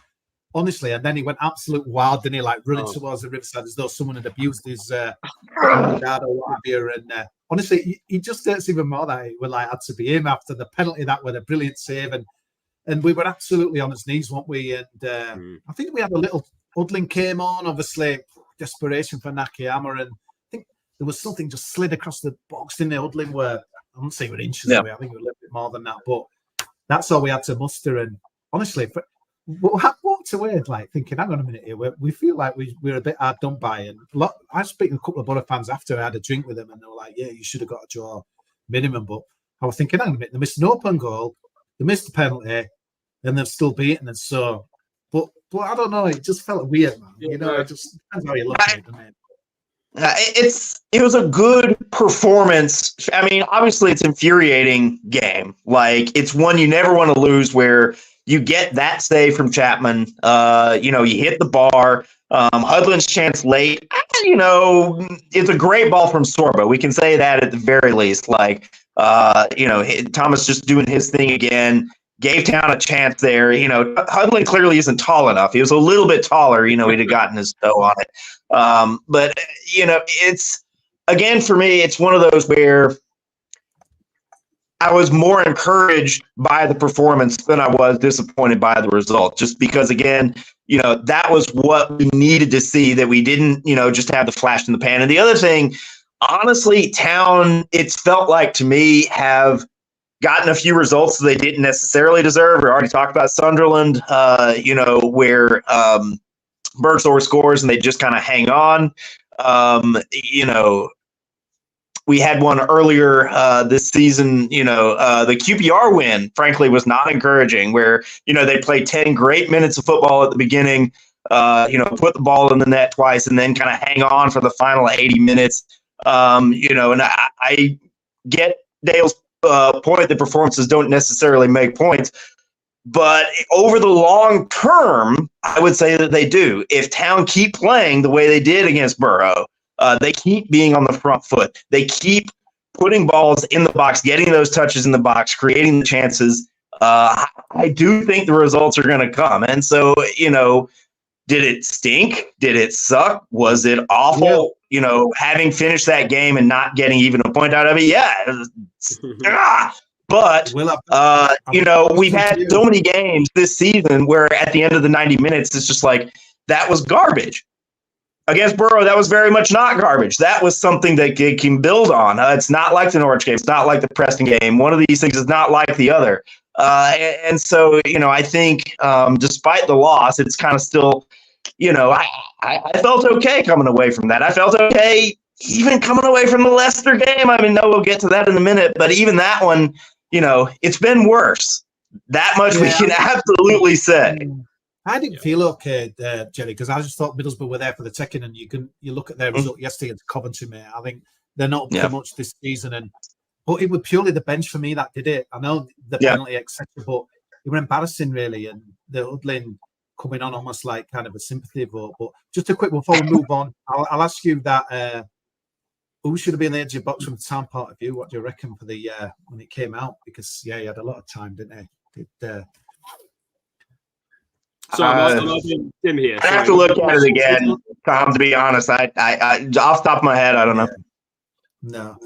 honestly, and then he went absolute wild, didn't he? Like running towards the Riverside as though someone had abused his dad or what have you. And honestly, he just hurts even more that it would had to be him after the penalty. That was a brilliant save, and we were absolutely on his knees, weren't we? And I think we had a little Hudlin came on, obviously. Desperation for Nakayama, and I think there was something just slid across the box in the Hudlin where I wouldn't say we're inches away. I think it was a little bit more than that, but that's all we had to muster. And honestly, we walked away thinking, hang on a minute here, we feel like we're a bit hard done by. And I was speaking to a couple of Borough fans after I had a drink with them, and they were like, "Yeah, you should have got a draw minimum." But I was thinking, hang on a minute, they missed an open goal, they missed the penalty, and they've still beaten us. So. But I don't know. It just felt weird, man. It just depends how you look at it, doesn't it? It was a good performance. I mean, obviously, it's an infuriating game. Like, it's one you never want to lose, where you get that save from Chapman. You hit the bar. Hudlin's chance late. It's a great ball from Sorba. We can say that at the very least. Thomas just doing his thing again. Gave Town a chance there. Hudlin clearly isn't tall enough. He was a little bit taller. He'd have gotten his toe on it. But it's, again, for me, it's one of those where I was more encouraged by the performance than I was disappointed by the result. Just because, again, that was what we needed to see, that we didn't, just have the flash in the pan. And the other thing, honestly, Town, it's felt like to me, have gotten a few results they didn't necessarily deserve. We already talked about Sunderland, where Bergthor scores and they just kind of hang on. You know, we had one earlier this season, you know, the QPR win, frankly, was not encouraging, where, you know, they played 10 great minutes of football at the beginning, you know, put the ball in the net twice and then kind of hang on for the final 80 minutes. You know, and I get Dale's point that performances don't necessarily make points. But over the long term, I would say that they do. If Town keep playing the way they did against Borough, they keep being on the front foot. They keep putting balls in the box, getting those touches in the box, creating the chances. I do think the results are going to come. And so, you know, did it stink? Did it suck? Was it awful? Yeah. You know, having finished that game and not getting even a point out of it? Yeah. But, you know, we've had so many games this season where at the end of the 90 minutes, it's just like, that was garbage. Against Borough, that was very much not garbage. That was something that it can build on. It's not like the Norwich game. It's not like the Preston game. One of these things is not like the other. And so, you know, I think despite the loss, it's kind of still, you know, I felt okay coming away from that. I felt okay even coming away from the Leicester game. I mean, no, we'll get to that in a minute. But even that one, you know, it's been worse. That much we can absolutely say. I didn't feel okay, Jerry, because I just thought Middlesbrough were there for the taking, and you look at their result yesterday against Coventry, mate. I think they're not too much this season, but it was purely the bench for me that did it. I know the penalty, etc., but it was embarrassing, really, and the Hildred coming on almost like kind of a sympathy vote. But just a quick one before we move on, I'll ask you that. Who should have been the edge of the box from the Town point of view? What do you reckon for the when it came out? Because he had a lot of time, didn't he? So I'm Tim here. I have to look at it again, Tom. To be honest, I off the top of my head, I don't know. No,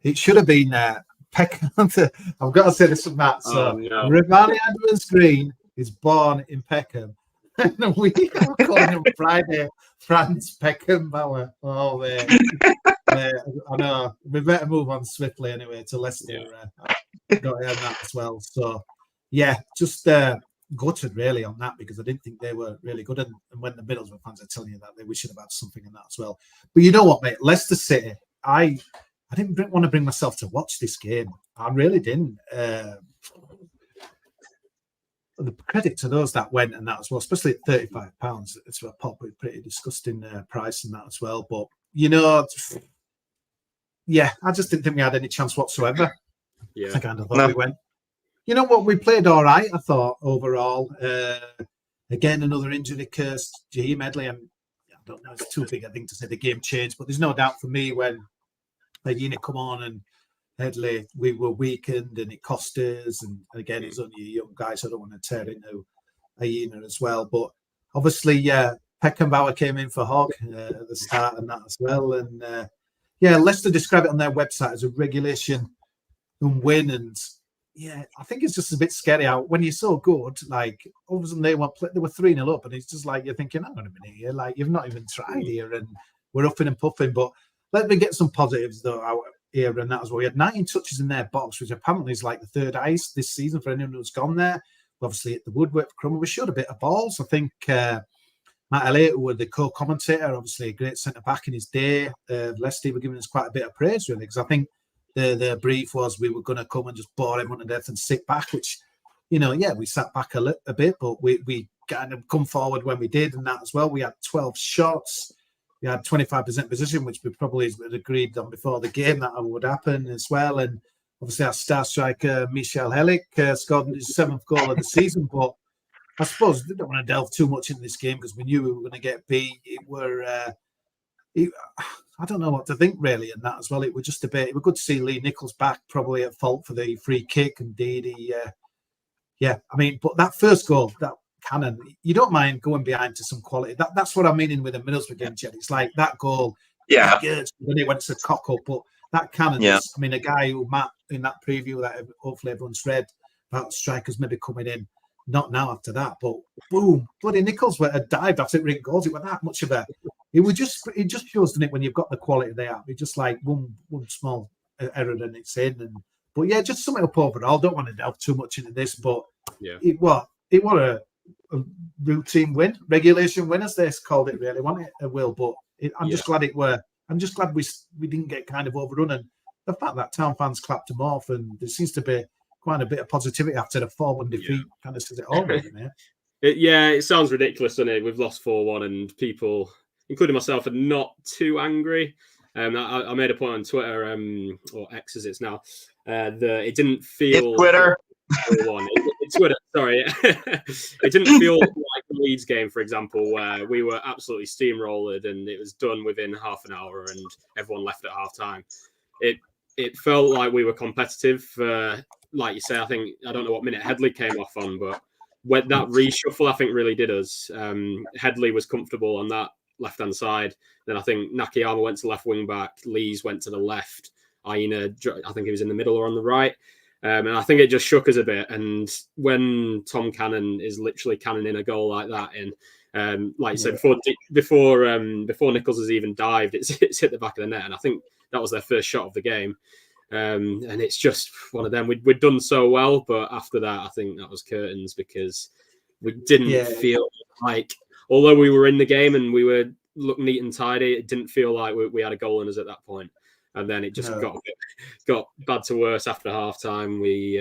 it should have been Peckham. I've got to say this, Matt. So Romani Edwards Green is born in Peckham, and we are calling him Friday Franz Beckenbauer. Oh man. I know. We better move on swiftly anyway to Leicester. Got to have that as well. So, yeah, just gutted really on that because I didn't think they were really good. And when the Middlesbrough fans are telling you that, we should have had something in that as well. But you know what, mate? Leicester City, I didn't want to bring myself to watch this game. I really didn't. The credit to those that went and that as well, especially at £35. It's a pretty disgusting price and that as well. But, you know... Yeah, I just didn't think we had any chance whatsoever. Yeah, I kind of thought we went. You know what? We played all right, I thought, overall. Again, another injury curse. G Medley, I don't know, it's too big, I think, to say the game changed, but there's no doubt for me when Ayina come on and Headley, we were weakened and it cost us. And again, it's only a young guy, so I don't want to tear into Ayina as well. But obviously, Beckenbauer came in for Hogg at the start and that as well. And Leicester describe it on their website as a regulation and win. And I think it's just a bit scary how when you're so good, like all of a sudden they were 3-0 up, and it's just like you're thinking, hang on a minute here, like you've not even tried here, and we're upping and puffing. But let me get some positives though out here and that as well. We had 19 touches in their box, which apparently is like the third highest this season for anyone who's gone there. We obviously hit the woodwork for Crummer. We showed a bit of balls. I think Matt Elliott, who was the co-commentator, obviously a great centre-back in his day. Leicester were giving us quite a bit of praise, really, because I think the brief was we were going to come and just bore everyone to death and sit back, which, you know, we sat back a bit, but we kind of come forward when we did and that as well. We had 12 shots. We had 25% position, which we probably had agreed on before the game that would happen as well. And obviously our star striker, Michel Helik, scored his 7th goal of the season, but I suppose we don't want to delve too much into this game because we knew we were going to get beat. I don't know what to think really in that as well. It was just a bit. It was good to see Lee Nichols back, probably at fault for the free kick. Indeed, I mean, but that first goal, that cannon, you don't mind going behind to some quality. That's what I'm meaning with the Middlesbrough game, Jed. It's like that goal. Yeah, when it went to cock up, but that cannon. I mean, a guy who Matt in that preview that hopefully everyone's read about strikers maybe coming in. Not now after that, but boom, bloody Nichols had dived after it ring goals. It was that much of a. It just shows, doesn't it, when you've got the quality they have. It's just like one small error and it's in. But just summing up overall. Don't want to delve too much into this, but it was a routine win, regulation win as they called it. Really, wasn't it? But I'm just glad it were. I'm just glad we didn't get kind of overrun, and the fact that Town fans clapped them off, and there seems to be quite a bit of positivity after the 4-1 defeat. Kind of says it all, doesn't it? It sounds ridiculous, doesn't it? We've lost 4-1, and people, including myself, are not too angry. I made a point on Twitter, or X as it's now, that it didn't feel... It's Twitter. It's Twitter, sorry. It didn't feel like the Leeds game, for example, where we were absolutely steamrolled and it was done within half an hour and everyone left at half-time. It felt like we were competitive. Like you say, I don't know what minute Headley came off on, but when that reshuffle, I think, really did us. Headley was comfortable on that left-hand side. Then I think Nakayama went to left wing-back. Lees went to the left. Aina, I think he was in the middle or on the right. And I think it just shook us a bit. And when Tom Cannon is literally cannoning a goal like that, and like you said, before Nichols has even dived, it's hit the back of the net. And I think that was their first shot of the game. And it's just one of them. We'd done so well, but after that, I think that was curtains, because we didn't feel like, although we were in the game and we were looking neat and tidy, it didn't feel like we had a goal in us at that point. And then it just got bad to worse after halftime. We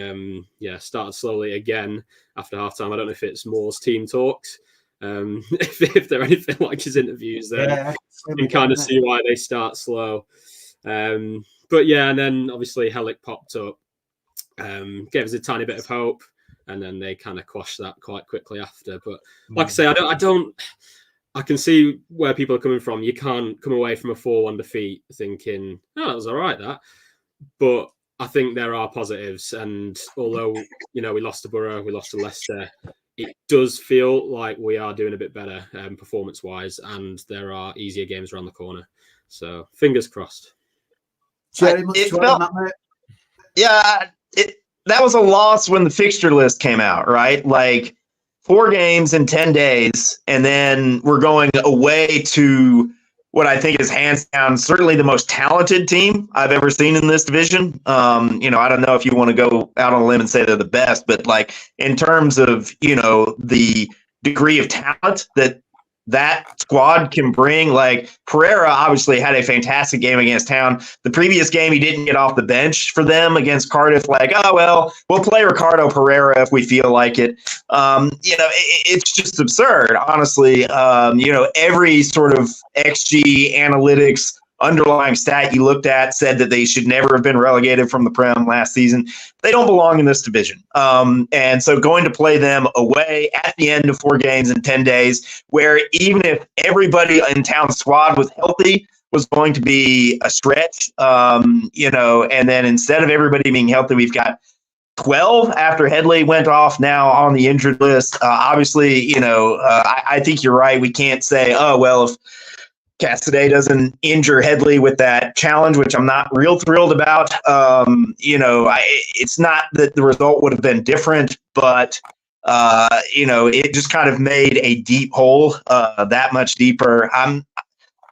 started slowly again after halftime. I don't know if it's Moore's team talks. If they're anything like his interviews, then you can kind of see why they start slow. But yeah, and then obviously Helic popped up, gave us a tiny bit of hope, and then they kind of quashed that quite quickly after. But like I say, I can see where people are coming from. You can't come away from a 4-1 defeat thinking, oh, that was all right, that. But I think there are positives. And although, we lost to Borough, we lost to Leicester, it does feel like we are doing a bit better performance-wise, and there are easier games around the corner. So fingers crossed. That was a loss when the fixture list came out, right? Like 4 games in 10 days, and then we're going away to what I think is hands down certainly the most talented team I've ever seen in this division. I don't know if you want to go out on a limb and say they're the best, but like in terms of, the degree of talent that squad can bring, like Pereira obviously had a fantastic game against Town. The previous game, he didn't get off the bench for them against Cardiff. Like, oh, well, we'll play Ricardo Pereira if we feel like it. It's just absurd, honestly. Every sort of XG analytics underlying stat you looked at said that they should never have been relegated from the Prem last season. They don't belong in this division. And so going to play them away at the end of 4 games in 10 days, where even if everybody in Town's squad was healthy, was going to be a stretch, and then instead of everybody being healthy, we've got 12 after Headley went off now on the injured list. Obviously, I think you're right. We can't say, oh, well, if Cassidy doesn't injure Headley with that challenge, which I'm not real thrilled about. It's not that the result would have been different, but it just kind of made a deep hole that much deeper.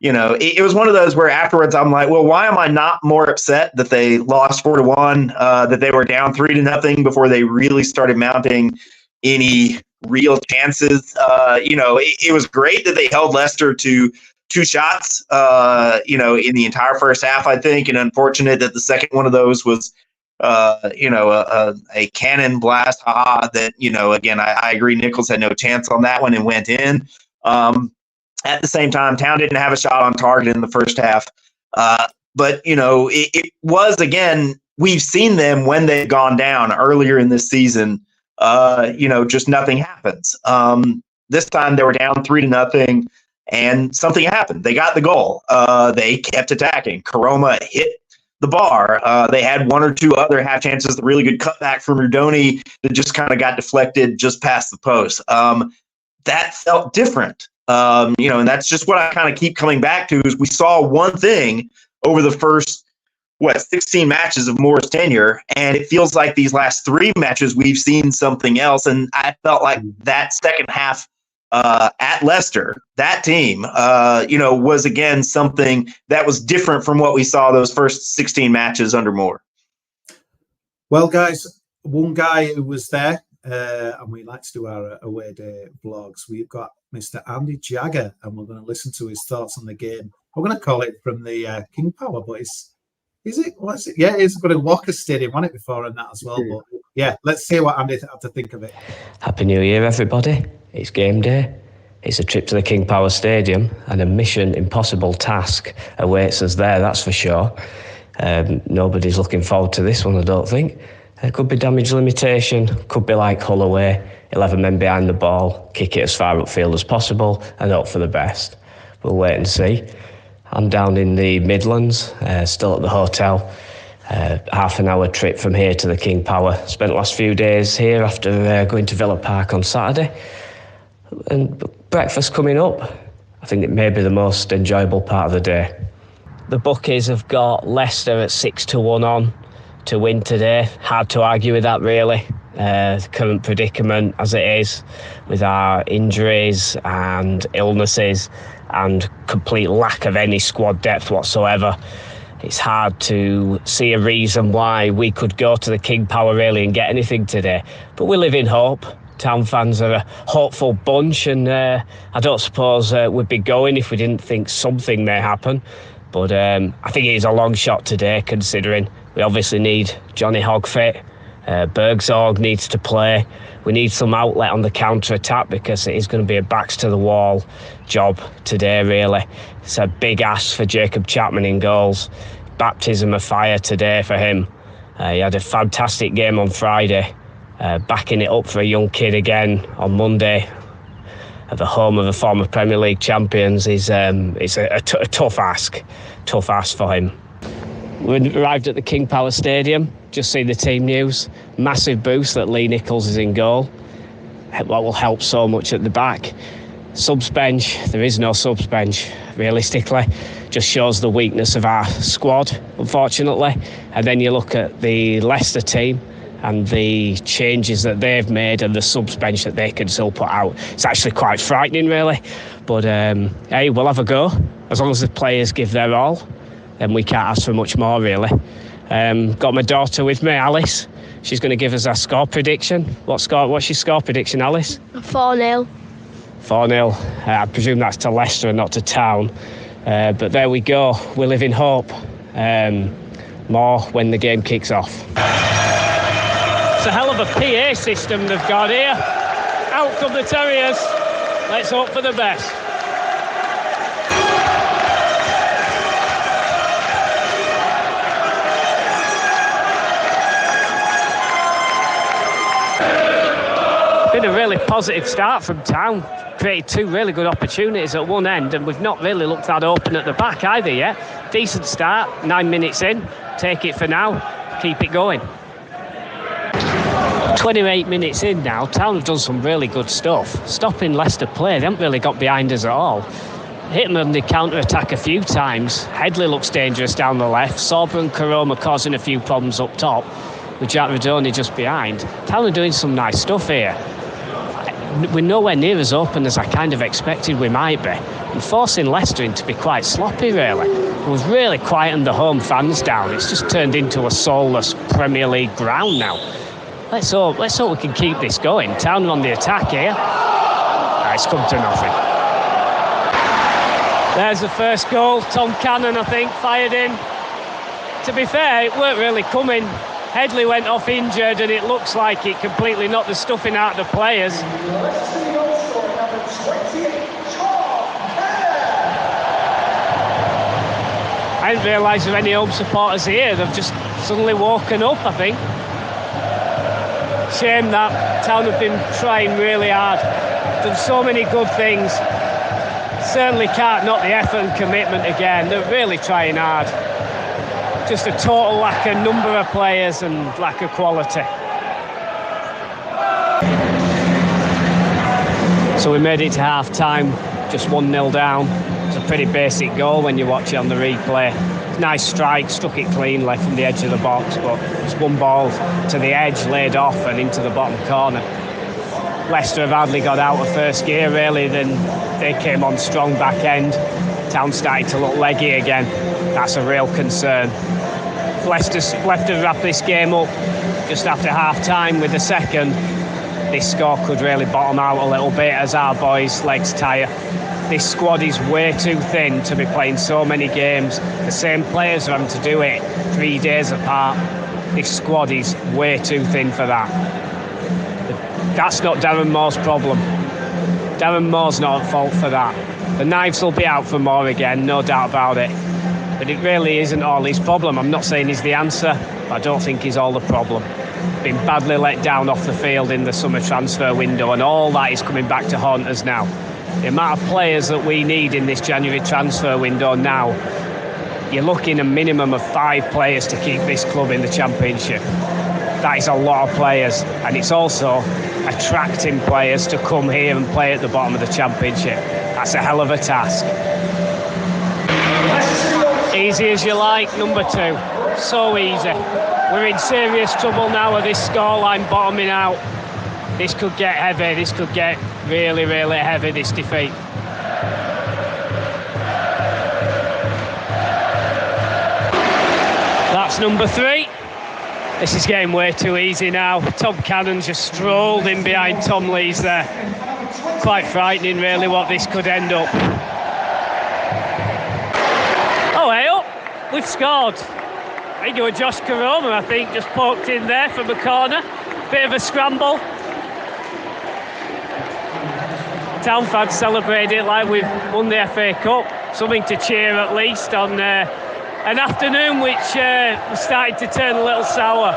It was one of those where afterwards I'm like, well, why am I not more upset that they lost 4-1, that they were down 3-0 before they really started mounting any real chances? It was great that they held Leicester to 2 shots, in the entire first half, I think, and unfortunate that the second one of those was, a cannon blast. That, again, I agree. Nichols had no chance on that one and went in. At the same time, Town didn't have a shot on target in the first half. But, it was, again, we've seen them when they've gone down earlier in this season, just nothing happens. This time they were down 3-0. And something happened. They got the goal. They kept attacking. Karoma hit the bar. They had 1 or 2 other half chances. The really good cutback from Rudoni that just kind of got deflected just past the post. That felt different. And that's just what I kind of keep coming back to is we saw one thing over the first, 16 matches of Moore's tenure. And it feels like these last 3 matches we've seen something else. And I felt like that second half at Leicester, that team, was again something that was different from what we saw those first 16 matches under Moore. Well, guys, one guy who was there, and we like to do our away day vlogs, we've got Mr. Andy Jagger, and we're going to listen to his thoughts on the game I'm going to call it from the King Power, but is it? What's it? Yeah, it's got a Walker Stadium on it before and that as well. But yeah, let's see what Andy had to think of it. Happy New Year, everybody. It's game day. It's a trip to the King Power Stadium, and a mission impossible task awaits us there, that's for sure. Nobody's looking forward to this one, I don't think. It could be damage limitation, could be like Hull away, 11 men behind the ball, kick it as far upfield as possible and hope for the best. We'll wait and see. I'm down in the Midlands, still at the hotel. Half an hour trip from here to the King Power. Spent the last few days here after going to Villa Park on Saturday. And breakfast coming up. I think it may be the most enjoyable part of the day. The bookies have got Leicester at 6-1 on to win today. Hard to argue with that, really. The current predicament as it is, with our injuries and illnesses and complete lack of any squad depth whatsoever. It's hard to see a reason why we could go to the King Power really and get anything today. But we live in hope. Town fans are a hopeful bunch, and I don't suppose we'd be going if we didn't think something may happen. But I think it is a long shot today, considering we obviously need Johnny Hogg fit. Bergzorg needs to play. We need some outlet on the counter-attack, because it is going to be a backs-to-the-wall job today, really. It's a big ask for Jacob Chapman in goals. Baptism of fire today for him. He had a fantastic game on Friday. Backing it up for a young kid again on Monday at the home of the former Premier League champions is a tough ask for him. We arrived at the King Power Stadium, just seen the team news. Massive boost that Lee Nichols is in goal. What will help so much at the back. Subs bench, there is no subs bench, realistically. Just shows the weakness of our squad, unfortunately. And then you look at the Leicester team and the changes that they've made and the subs bench that they can still put out. It's actually quite frightening, really. But hey, we'll have a go. As long as the players give their all, then we can't ask for much more, really. Got my daughter with me, Alice. She's going to give us our score prediction. What's your score prediction, Alice? 4-0. 4-0. I presume that's to Leicester and not to Town. But there we go. We live in hope. More when the game kicks off. It's a hell of a PA system they've got here. Out come the Terriers. Let's hope for the best. Been a really positive start from Town. Created two really good opportunities at one end, and we've not really looked that open at the back either yet. Decent start, 9 minutes in. Take it for now, keep it going. 28 minutes in now, Town have done some really good stuff. Stopping Leicester play, they haven't really got behind us at all. Hit them on the counter-attack a few times. Headley looks dangerous down the left. Sorba and Karoma causing a few problems up top, with Jack Radoni just behind. Town are doing some nice stuff here. We're nowhere near as open as I kind of expected we might be. And forcing Leicester in to be quite sloppy, really. It was really quieting the home fans down. It's just turned into a soulless Premier League ground now. Let's hope we can keep this going. Town on the attack here. It's come to nothing. There's the first goal. Tom Cannon, I think, fired in. To be fair, it weren't really coming. Headley went off injured, and it looks like it completely knocked the stuffing out of the players. I didn't realise there were any home supporters here. They've just suddenly woken up, I think. Shame that. Town have been trying really hard. Done so many good things. Certainly can't knock the effort and commitment again. They're really trying hard. Just a total lack of number of players and lack of quality. So we made it to half-time, just 1-0 down. It's a pretty basic goal when you watch it on the replay. Nice strike, struck it cleanly from the edge of the box, but it's one ball to the edge, laid off and into the bottom corner. Leicester have hardly got out of first gear, really. Then they came on strong back end. Town started to look leggy again. That's a real concern. Leicester's left to wrap this game up just after half-time with the second. This score could really bottom out a little bit as our boys' legs tire. This squad is way too thin to be playing so many games. The same players are having to do it 3 days apart. This squad is way too thin for that. That's not Darren Moore's problem. Darren Moore's not at fault for that. The knives will be out for Moore again, no doubt about it. But it really isn't all his problem. I'm not saying he's the answer, but I don't think he's all the problem. Been badly let down off the field in the summer transfer window, and all that is coming back to haunt us now. The amount of players that we need in this January transfer window now, you're looking a minimum of 5 players to keep this club in the Championship. That is a lot of players, and it's also attracting players to come here and play at the bottom of the Championship. That's a hell of a task. Easy as you like, number 2. So easy. We're in serious trouble now with this scoreline bottoming out. This could get heavy. This could get really, really heavy, this defeat. That's number 3. This is getting way too easy now. Tom Cannon just strolled in behind Tom Lees there. Quite frightening, really, what this could end up. Oh, hey up! We've scored. I think it was Josh Karoma, I think, just poked in there from the corner. Bit of a scramble. Town fans celebrated it like we've won the FA Cup. Something to cheer at least on an afternoon which was starting to turn a little sour.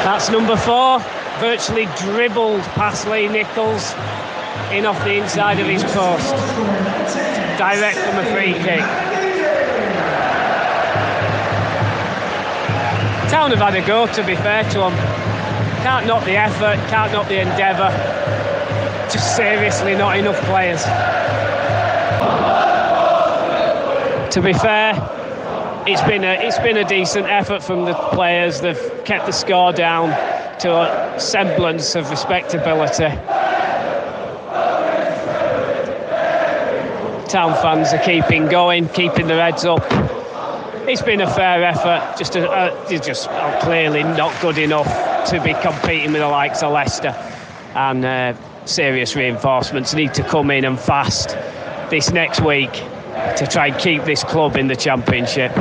That's number 4. Virtually dribbled past Lee Nichols. In off the inside of his post. Direct from a free kick. Town have had a go, to be fair to them. Can't knock the effort, can't knock the endeavour. Just seriously not enough players. To be fair, it's been a decent effort from the players. They've kept the score down to a semblance of respectability. Town fans are keeping going, keeping their heads up. It's been a fair effort, just clearly not good enough to be competing with the likes of Leicester. And serious reinforcements need to come in and fast this next week to try and keep this club in the Championship.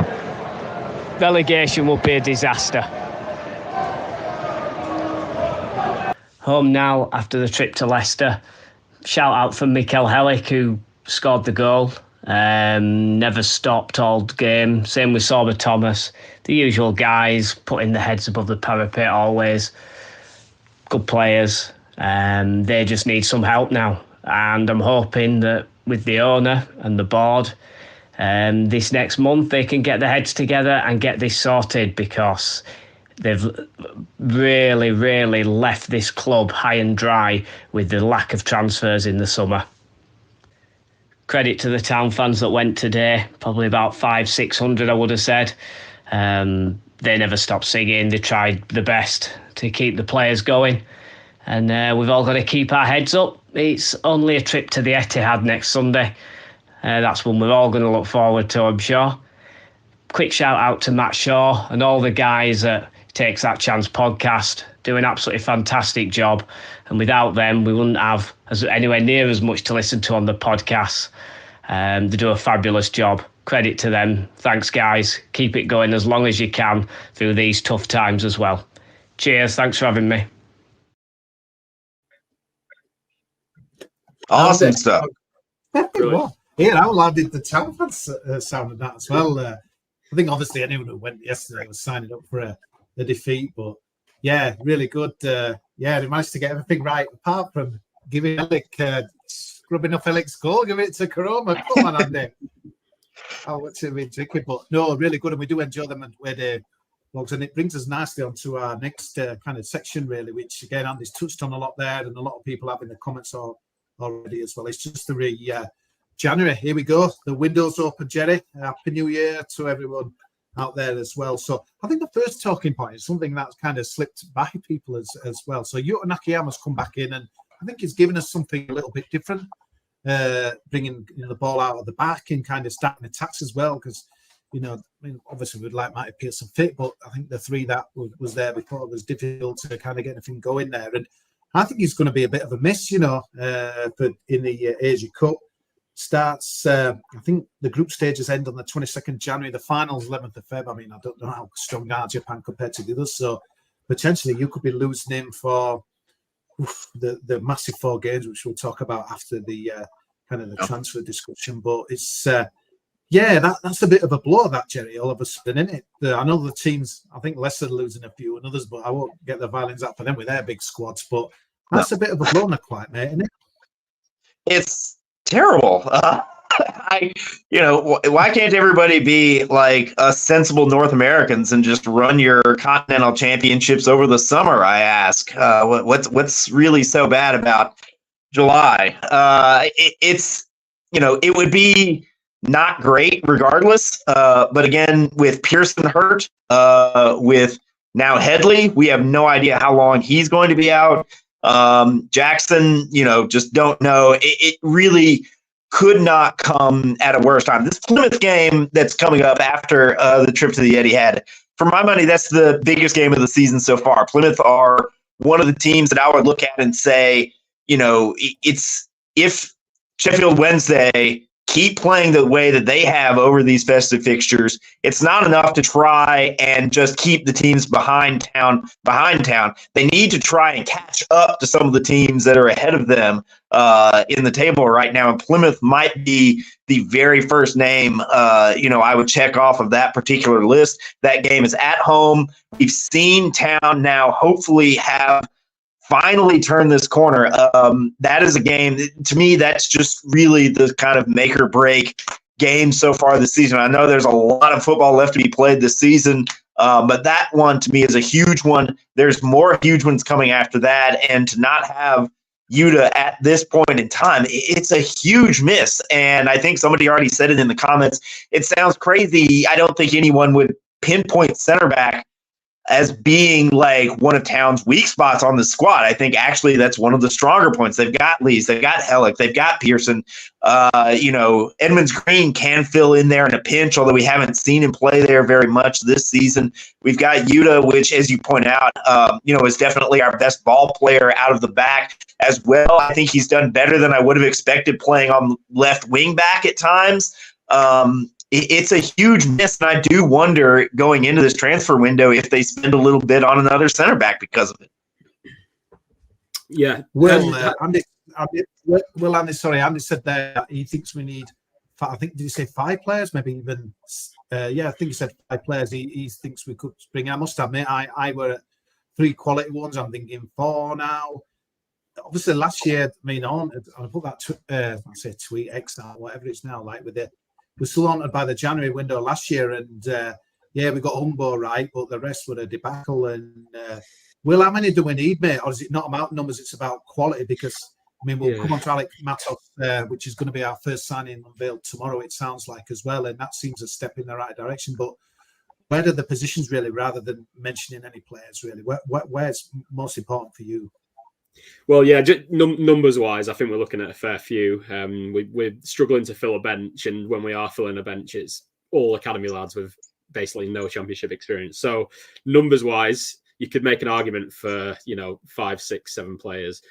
Relegation will be a disaster. Home now after the trip to Leicester. Shout out from Mikel Hellick, who scored the goal. Never stopped all game. Same with Sorba Thomas. The usual guys putting their heads above the parapet always. Good players. They just need some help now. And I'm hoping that with the owner and the board, this next month they can get their heads together and get this sorted, because they've really, really left this club high and dry with the lack of transfers in the summer. Credit to the Town fans that went today, probably about 500-600 I would have said. They never stopped singing, they tried the best to keep the players going. And we've all got to keep our heads up. It's only a trip to the Etihad next Sunday. That's one we're all going to look forward to, I'm sure. Quick shout out to Matt Shaw and all the guys at Takes That Chance podcast. Do an absolutely fantastic job. And without them, we wouldn't have anywhere near as much to listen to on the podcast. They do a fabulous job. Credit to them. Thanks, guys. Keep it going as long as you can through these tough times as well. Cheers. Thanks for having me. Awesome stuff. Well, yeah, how loud did the Town fans sound at that as well? I think obviously anyone who went yesterday was signing up for a defeat, but yeah, really good. They managed to get everything right, apart from giving Alec, scrubbing off Alec's goal, give it to Karoma. Come on, Andy. Oh, what's it been tricky? But no, really good, and we do enjoy them and where they vlogs, and it brings us nicely onto our next kind of section, really, which again Andy's touched on a lot there, and a lot of people have in the comments already as well. It's just the January. Here we go. The window's open, Jerry. Happy New Year to everyone out there as well. So I think the first talking point is something that's kind of slipped by people as well. So Yuta Nakayama's come back in, and I think he's given us something a little bit different, bringing the ball out of the back and kind of starting attacks as well, because you know, I mean, obviously we'd like Matty Pearson fit, but I think the three that was there before was difficult to kind of get anything going there. And I think he's going to be a bit of a miss, you know, in the Asia Cup. Starts, I think the group stages end on the 22nd January, the finals 11th of Feb. I mean, I don't know how strong are Japan compared to the others, so potentially you could be losing him for the massive 4 games, which we'll talk about after the kind of the transfer discussion. But it's that's a bit of a blow, that, Jerry, all of a sudden, isn't it? I know the teams, I think Leicester losing a few and others, but I won't get the violins out for them with their big squads. But that's a bit of a blow, not quite, mate, isn't it? It's terrible. Why can't everybody be like us sensible North Americans and just run your continental championships over the summer? I ask. What's really so bad about July? It would be not great regardless. But again, with Pearson hurt, with now Headley, we have no idea how long he's going to be out. Jackson, just don't know. It really could not come at a worse time. This Plymouth game that's coming up after the trip to the Etihad, for my money, that's the biggest game of the season so far. Plymouth are one of the teams that I would look at and say, it's if Sheffield Wednesday keep playing the way that they have over these festive fixtures, it's not enough to try and just keep the teams behind town. They need to try and catch up to some of the teams that are ahead of them in the table right now. And Plymouth might be the very first name, I would check off of that particular list. That game is at home. We've seen Town now hopefully have finally turn this corner. That is a game, to me, that's just really the kind of make or break game so far this season. I know there's a lot of football left to be played this season, but that one to me is a huge one. There's more huge ones coming after that, and to not have Utah at this point in time, it's a huge miss. And I think somebody already said it in the comments. It sounds crazy. I don't think anyone would pinpoint center back as being like one of Town's weak spots on the squad. I think actually that's one of the stronger points. They've got Lees, they've got Hellick, they've got Pearson. Edmonds Green can fill in there in a pinch, although we haven't seen him play there very much this season. We've got Utah, which, as you point out, is definitely our best ball player out of the back as well. I think he's done better than I would have expected playing on left wing back at times. It's a huge miss, and I do wonder going into this transfer window if they spend a little bit on another center back because of it. Yeah. Andy said that he thinks we need, I think, did he say 5 players? Maybe even, I think he said 5 players he thinks we could bring. I must admit, I were at 3 quality ones. I'm thinking 4 now. Obviously, last year, I put that tweet X now, whatever it's now, like with it. We're still haunted by the January window last year, and we got Humbo right, but the rest were a debacle. And Will, how many do we need, mate? Or is it not about numbers, it's about quality? Because, we'll come on to Alex Matos, which is going to be our first signing unveiled tomorrow, it sounds like, as well. And that seems a step in the right direction. But where are the positions, really, rather than mentioning any players, really? Where's most important for you? Well, yeah, numbers-wise, I think we're looking at a fair few. We're struggling to fill a bench, and when we are filling a bench, it's all academy lads with basically no championship experience. So numbers-wise, you could make an argument for, 5, 6, 7 players.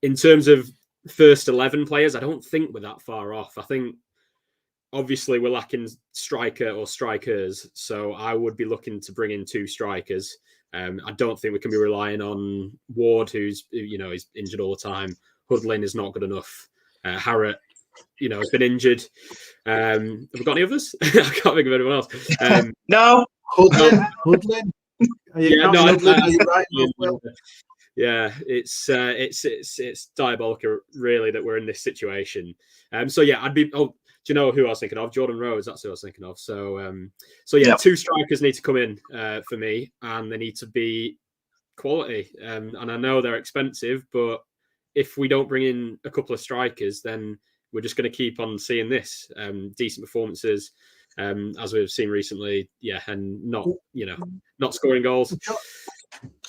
In terms of first 11 players, I don't think we're that far off. I think, obviously, we're lacking striker or strikers, so I would be looking to bring in 2 strikers. I don't think we can be relying on Ward, who's is injured all the time. Hudlin is not good enough. Harrott, has been injured. Have we got any others? I can't think of anyone else. No, Hudlin. Yeah, it's diabolical, really, that we're in this situation. I'd be. Do you know who I was thinking of? Jordan Rhodes, that's who I was thinking of. So 2 strikers need to come in for me, and they need to be quality. And I know they're expensive, but if we don't bring in a couple of strikers, then we're just going to keep on seeing this. Decent performances, as we've seen recently, and not scoring goals.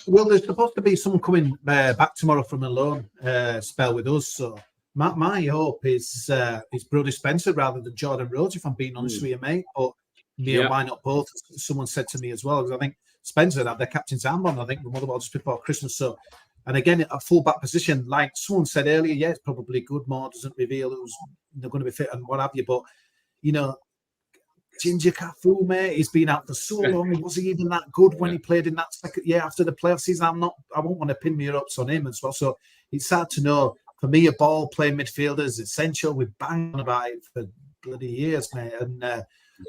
Well, there's supposed to be someone coming back tomorrow from a loan spell with us, so my hope is Brody Spencer rather than Jordan Rhodes, if I'm being honest with you, mate. But why not both? Someone said to me as well, because I think Spencer had their captain's armband, I think, from Motherwell just before Christmas. So, and again, a full-back position, like someone said earlier, yeah, it's probably good. More doesn't reveal who's they're going to be fit and what have you. But, you know, Ginger Cafu, mate, he's been out for so long. Was he even that good when he played in that second year after the playoff season? I won't want to pin me ups on him as well. So it's hard to know. For me, a ball playing midfielder is essential. We've banged on about it for bloody years, mate. And I'm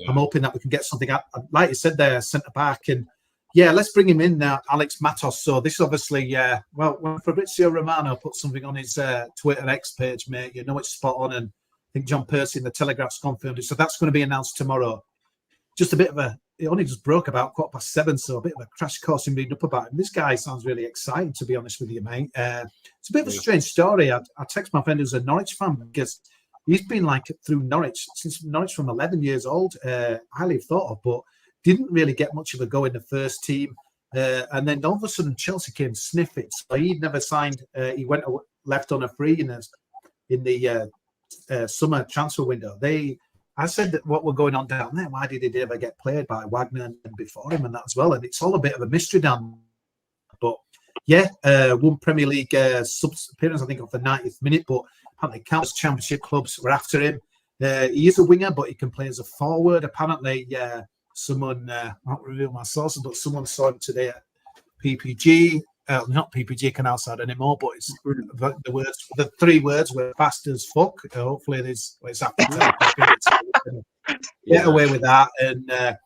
hoping that we can get something out. Like you said there, centre back. And yeah, let's bring him in now, Alex Matos. So this obviously, when Fabrizio Romano put something on his Twitter X page, mate, you know it's spot on. And I think John Percy in the Telegraph's confirmed it. So that's going to be announced tomorrow. Just a bit of it only just broke about 7:15, so a bit of a crash course in reading up about him. This guy sounds really exciting, to be honest with you, mate. It's a bit of a strange story. I text my friend who's a Norwich fan because he's been like through Norwich since Norwich from 11 years old, highly thought of, but didn't really get much of a go in the first team. And then all of a sudden Chelsea came sniff it. So he'd never signed. He left on a free in the summer transfer window. I said that what were going on down there, why did he ever get played by Wagner and before him and that as well? And it's all a bit of a mystery down. But yeah, one Premier League sub appearance, I think, off the 90th minute, but apparently countless championship clubs were after him. He is a winger, but he can play as a forward. Apparently, someone, I won't reveal my sources, but someone saw him today at PPG. Not PPG Canalside anymore, but it's the 3 words were fast as fuck. Hopefully, it's after 10 get away with that. And I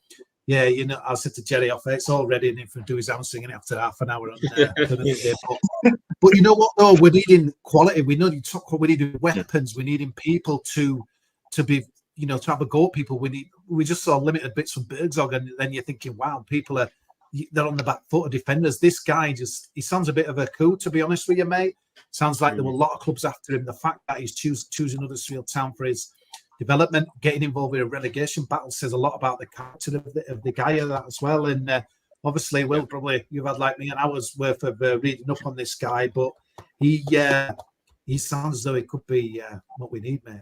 said to Jerry off, it's all ready and he can do his own singing after half an hour. But you know what, though? We're needing quality. We need weapons. We needing people to be, to have a go at people. We just saw limited bits from Bergzog, and then you're thinking, wow, they're on the back foot of defenders. This guy he sounds a bit of a coup, to be honest with you, mate. Sounds like there were a lot of clubs after him. The fact that he's choosing Huddersfield Town for his development, getting involved in a relegation battle says a lot about the character of the guy as well. And obviously, you've had like me an hour's worth of reading up on this guy, but he sounds as though he could be what we need, mate.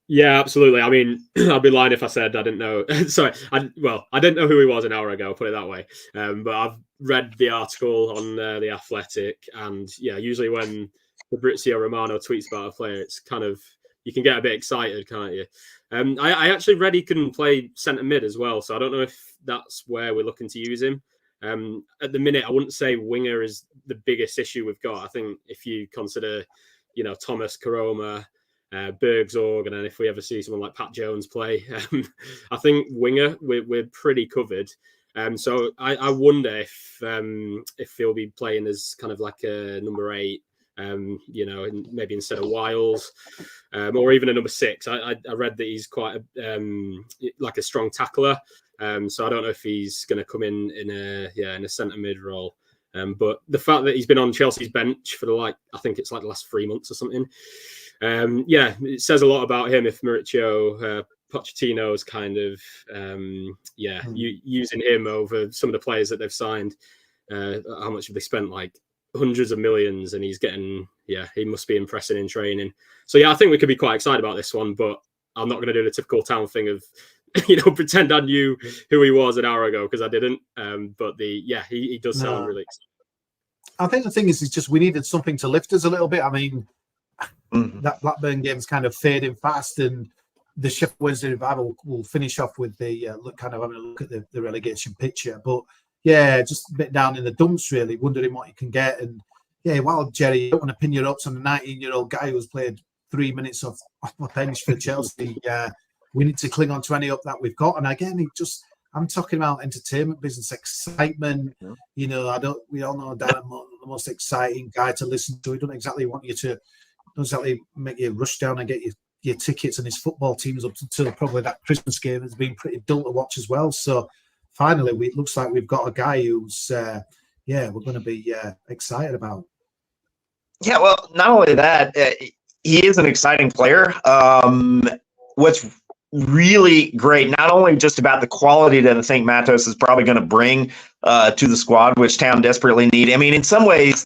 Yeah, absolutely. I mean, I'd be lying if I said I didn't know. Sorry, I didn't know who he was an hour ago, put it that way. But I've read the article on The Athletic, and usually when Fabrizio Romano tweets about a player, it's kind of, you can get a bit excited, can't you? I actually read he can play centre mid as well, so I don't know if that's where we're looking to use him. At the minute, I wouldn't say winger is the biggest issue we've got. I think if you consider, Thomas Karoma, Bergzorg, and then if we ever see someone like Pat Jones play, I think winger we're pretty covered. So I wonder if he'll be playing as kind of like a number 8, maybe instead of Wiles, or even a number 6. I read that he's quite like a strong tackler. So I don't know if he's going to come in a centre mid role. But the fact that he's been on Chelsea's bench for I think it's like the last 3 months or something. It says a lot about him if Mauricio Pochettino's kind of using him over some of the players that they've signed. How much have they spent? Like hundreds of millions, and he's getting he must be impressing in training. So I think we could be quite excited about this one, but I'm not going to do the typical Town thing of pretend I knew who he was an hour ago, because I didn't. But he does sound really exciting. I think the thing is just we needed something to lift us a little bit. I mean, that Blackburn game's kind of fading fast, and the Sheffield Wednesday revival will finish off with the kind of having a look at the relegation picture. But just a bit down in the dumps, really, wondering what you can get. And while Jerry, you don't want to pin your hopes on a 19-year-old guy who's played 3 minutes off the bench for Chelsea. We need to cling on to any up that we've got. And again, I'm talking about entertainment business, excitement. We all know that the most exciting guy to listen to. He doesn't exactly want you to make you rush down and get your tickets, and his football teams up until probably that Christmas game has been pretty dull to watch as well. So finally, it looks like we've got a guy who's we're going to be excited about. Yeah, well, not only that, he is an exciting player. What's really great, not only just about the quality that I think Matos is probably going to bring to the squad, which Town desperately need. I mean, in some ways,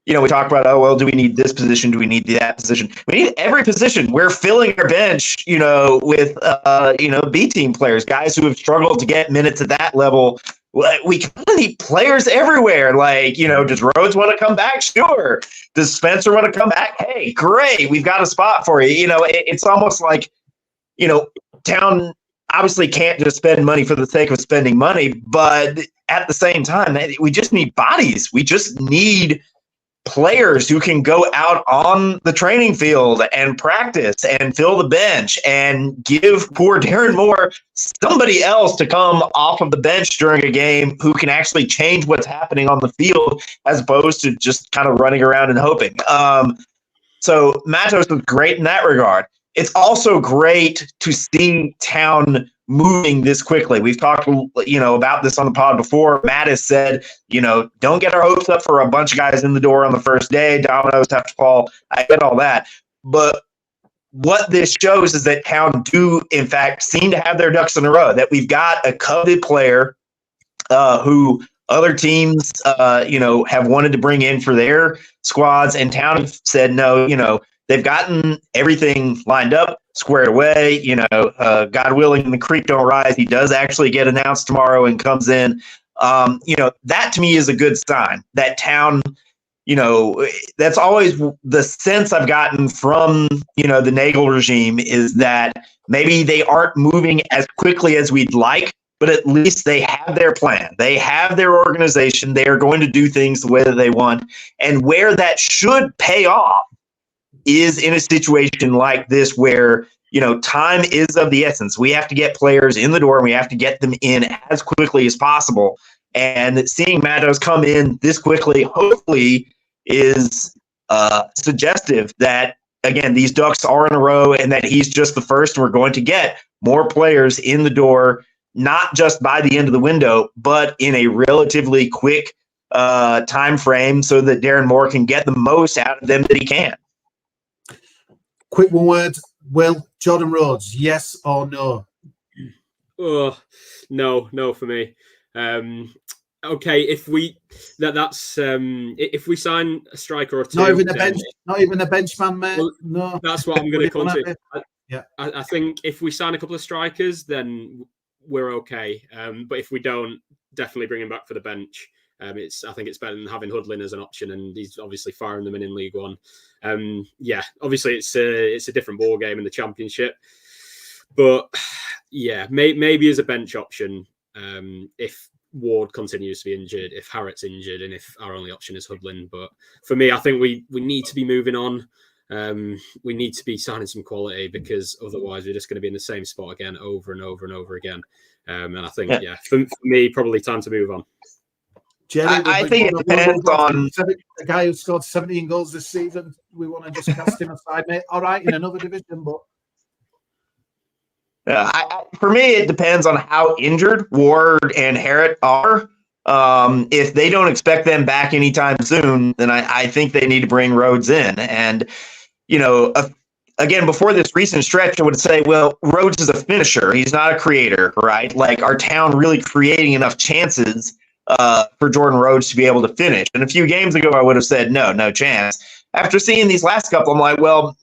we talk about, oh, well, do we need this position? Do we need that position? We need every position. We're filling our bench, with, B team players, guys who have struggled to get minutes at that level. We kind of need players everywhere. Like, does Rhodes want to come back? Sure. Does Spencer want to come back? Hey, great. We've got a spot for you. It's almost like, Town obviously can't just spend money for the sake of spending money, but at the same time, we just need bodies. We just need players who can go out on the training field and practice and fill the bench and give poor Darren Moore somebody else to come off of the bench during a game who can actually change what's happening on the field as opposed to just kind of running around and hoping. So Matos was great in that regard. It's also great to see Town moving this quickly. We've talked, about this on the pod before. Matt has said, don't get our hopes up for a bunch of guys in the door on the first day. Dominoes have to fall. I get all that. But what this shows is that Town do, in fact, seem to have their ducks in a row, that we've got a coveted player who other teams, have wanted to bring in for their squads, and Town have said, no, they've gotten everything lined up, squared away. God willing, the creek don't rise. He does actually get announced tomorrow and comes in. That to me is a good sign. That Town, that's always the sense I've gotten from, the Nagel regime is that maybe they aren't moving as quickly as we'd like, but at least they have their plan. They have their organization. They are going to do things the way that they want. And where that should pay off is in a situation like this where, time is of the essence. We have to get players in the door and we have to get them in as quickly as possible. And seeing Matos come in this quickly, hopefully, is suggestive that, again, these ducks are in a row and that he's just the first. We're going to get more players in the door, not just by the end of the window, but in a relatively quick time frame so that Darren Moore can get the most out of them that he can. Quick one word, Will. Jordan Rhodes, yes or no? Oh, no for me. Okay, if we if we sign a striker or two, not even a bench man, mate. Well, no, that's what I'm going to come to. Yeah, I think if we sign a couple of strikers, then we're okay. But if we don't, definitely bring him back for the bench. I think it's better than having Hildred as an option, and he's obviously firing them in League One. Obviously it's a different ball game in the Championship, but maybe as a bench option if Ward continues to be injured, if Harrett's injured, and if our only option is Hudlin. But for me, I think we need to be moving on. We need to be signing some quality because otherwise we're just going to be in the same spot again over and over and over again. And I think, for me, probably time to move on. Jerry, I think it depends on a guy who scored 17 goals this season. We want to just cast him aside, mate. All right, in another division, but for me, it depends on how injured Ward and Harrett are. If they don't expect them back anytime soon, then I think they need to bring Rhodes in. And again, before this recent stretch, I would say, well, Rhodes is a finisher. He's not a creator, right? Like, are Town really creating enough chances for Jordan Rhodes to be able to finish? And a few games ago, I would have said, no chance. After seeing these last couple, I'm like, well,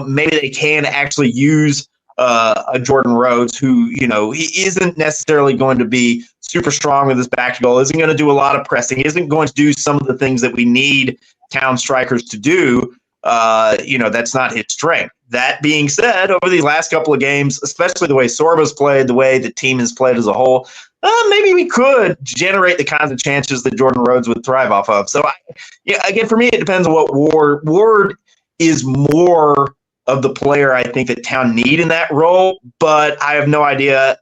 maybe they can actually use a Jordan Rhodes who, he isn't necessarily going to be super strong with his back to goal, isn't going to do a lot of pressing, isn't going to do some of the things that we need Town strikers to do. That's not his strength. That being said, over these last couple of games, especially the way Sorba's played, the way the team has played as a whole, maybe we could generate the kinds of chances that Jordan Rhodes would thrive off of. So, again, for me, it depends on what Ward is more of the player I think that Town need in that role, but I have no idea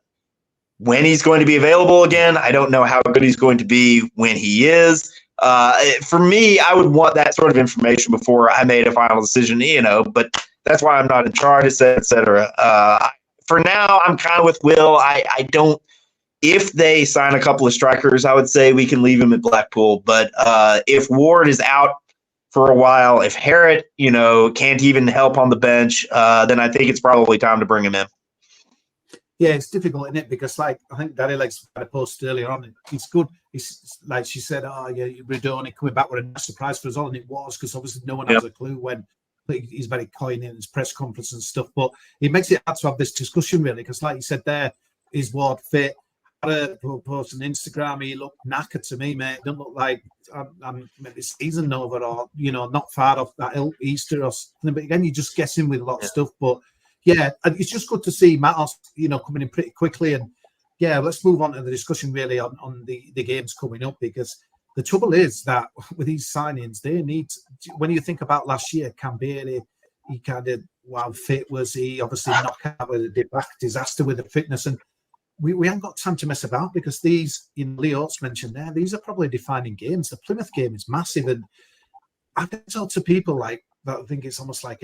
when he's going to be available again. I don't know how good he's going to be when he is. For me, I would want that sort of information before I made a final decision, but that's why I'm not in charge, et cetera. For now, I'm kind of with Will. I don't, if they sign a couple of strikers, I would say we can leave him at Blackpool. But if Ward is out for a while, if Harrett, can't even help on the bench, then I think it's probably time to bring him in. Yeah, it's difficult, isn't it? Because, like, I think Daddy Legs had a post earlier on. It's good. It's like she said, oh, yeah, Redoni coming back with a nice surprise for us all. And it was, because obviously no one has a clue when he's very coy in his press conference and stuff. But it makes it hard to have this discussion, really, because, like you said there, is Ward fit? I had a post on Instagram. He looked knackered to me, mate. Don't look like I'm maybe season over or, not far off that Easter or something. But again, you're just guessing with a lot of stuff. But yeah, it's just good to see Matos, coming in pretty quickly. And yeah, let's move on to the discussion really on the games coming up, because the trouble is that with these signings, they need, when you think about last year, Canberra, he kind of, wow, fit was he? Obviously knocked out with a disaster with the fitness. And we haven't got time to mess about, because these, Lee Oates mentioned there, these are probably defining games. The Plymouth game is massive. And I've been told to people like that, I think it's almost like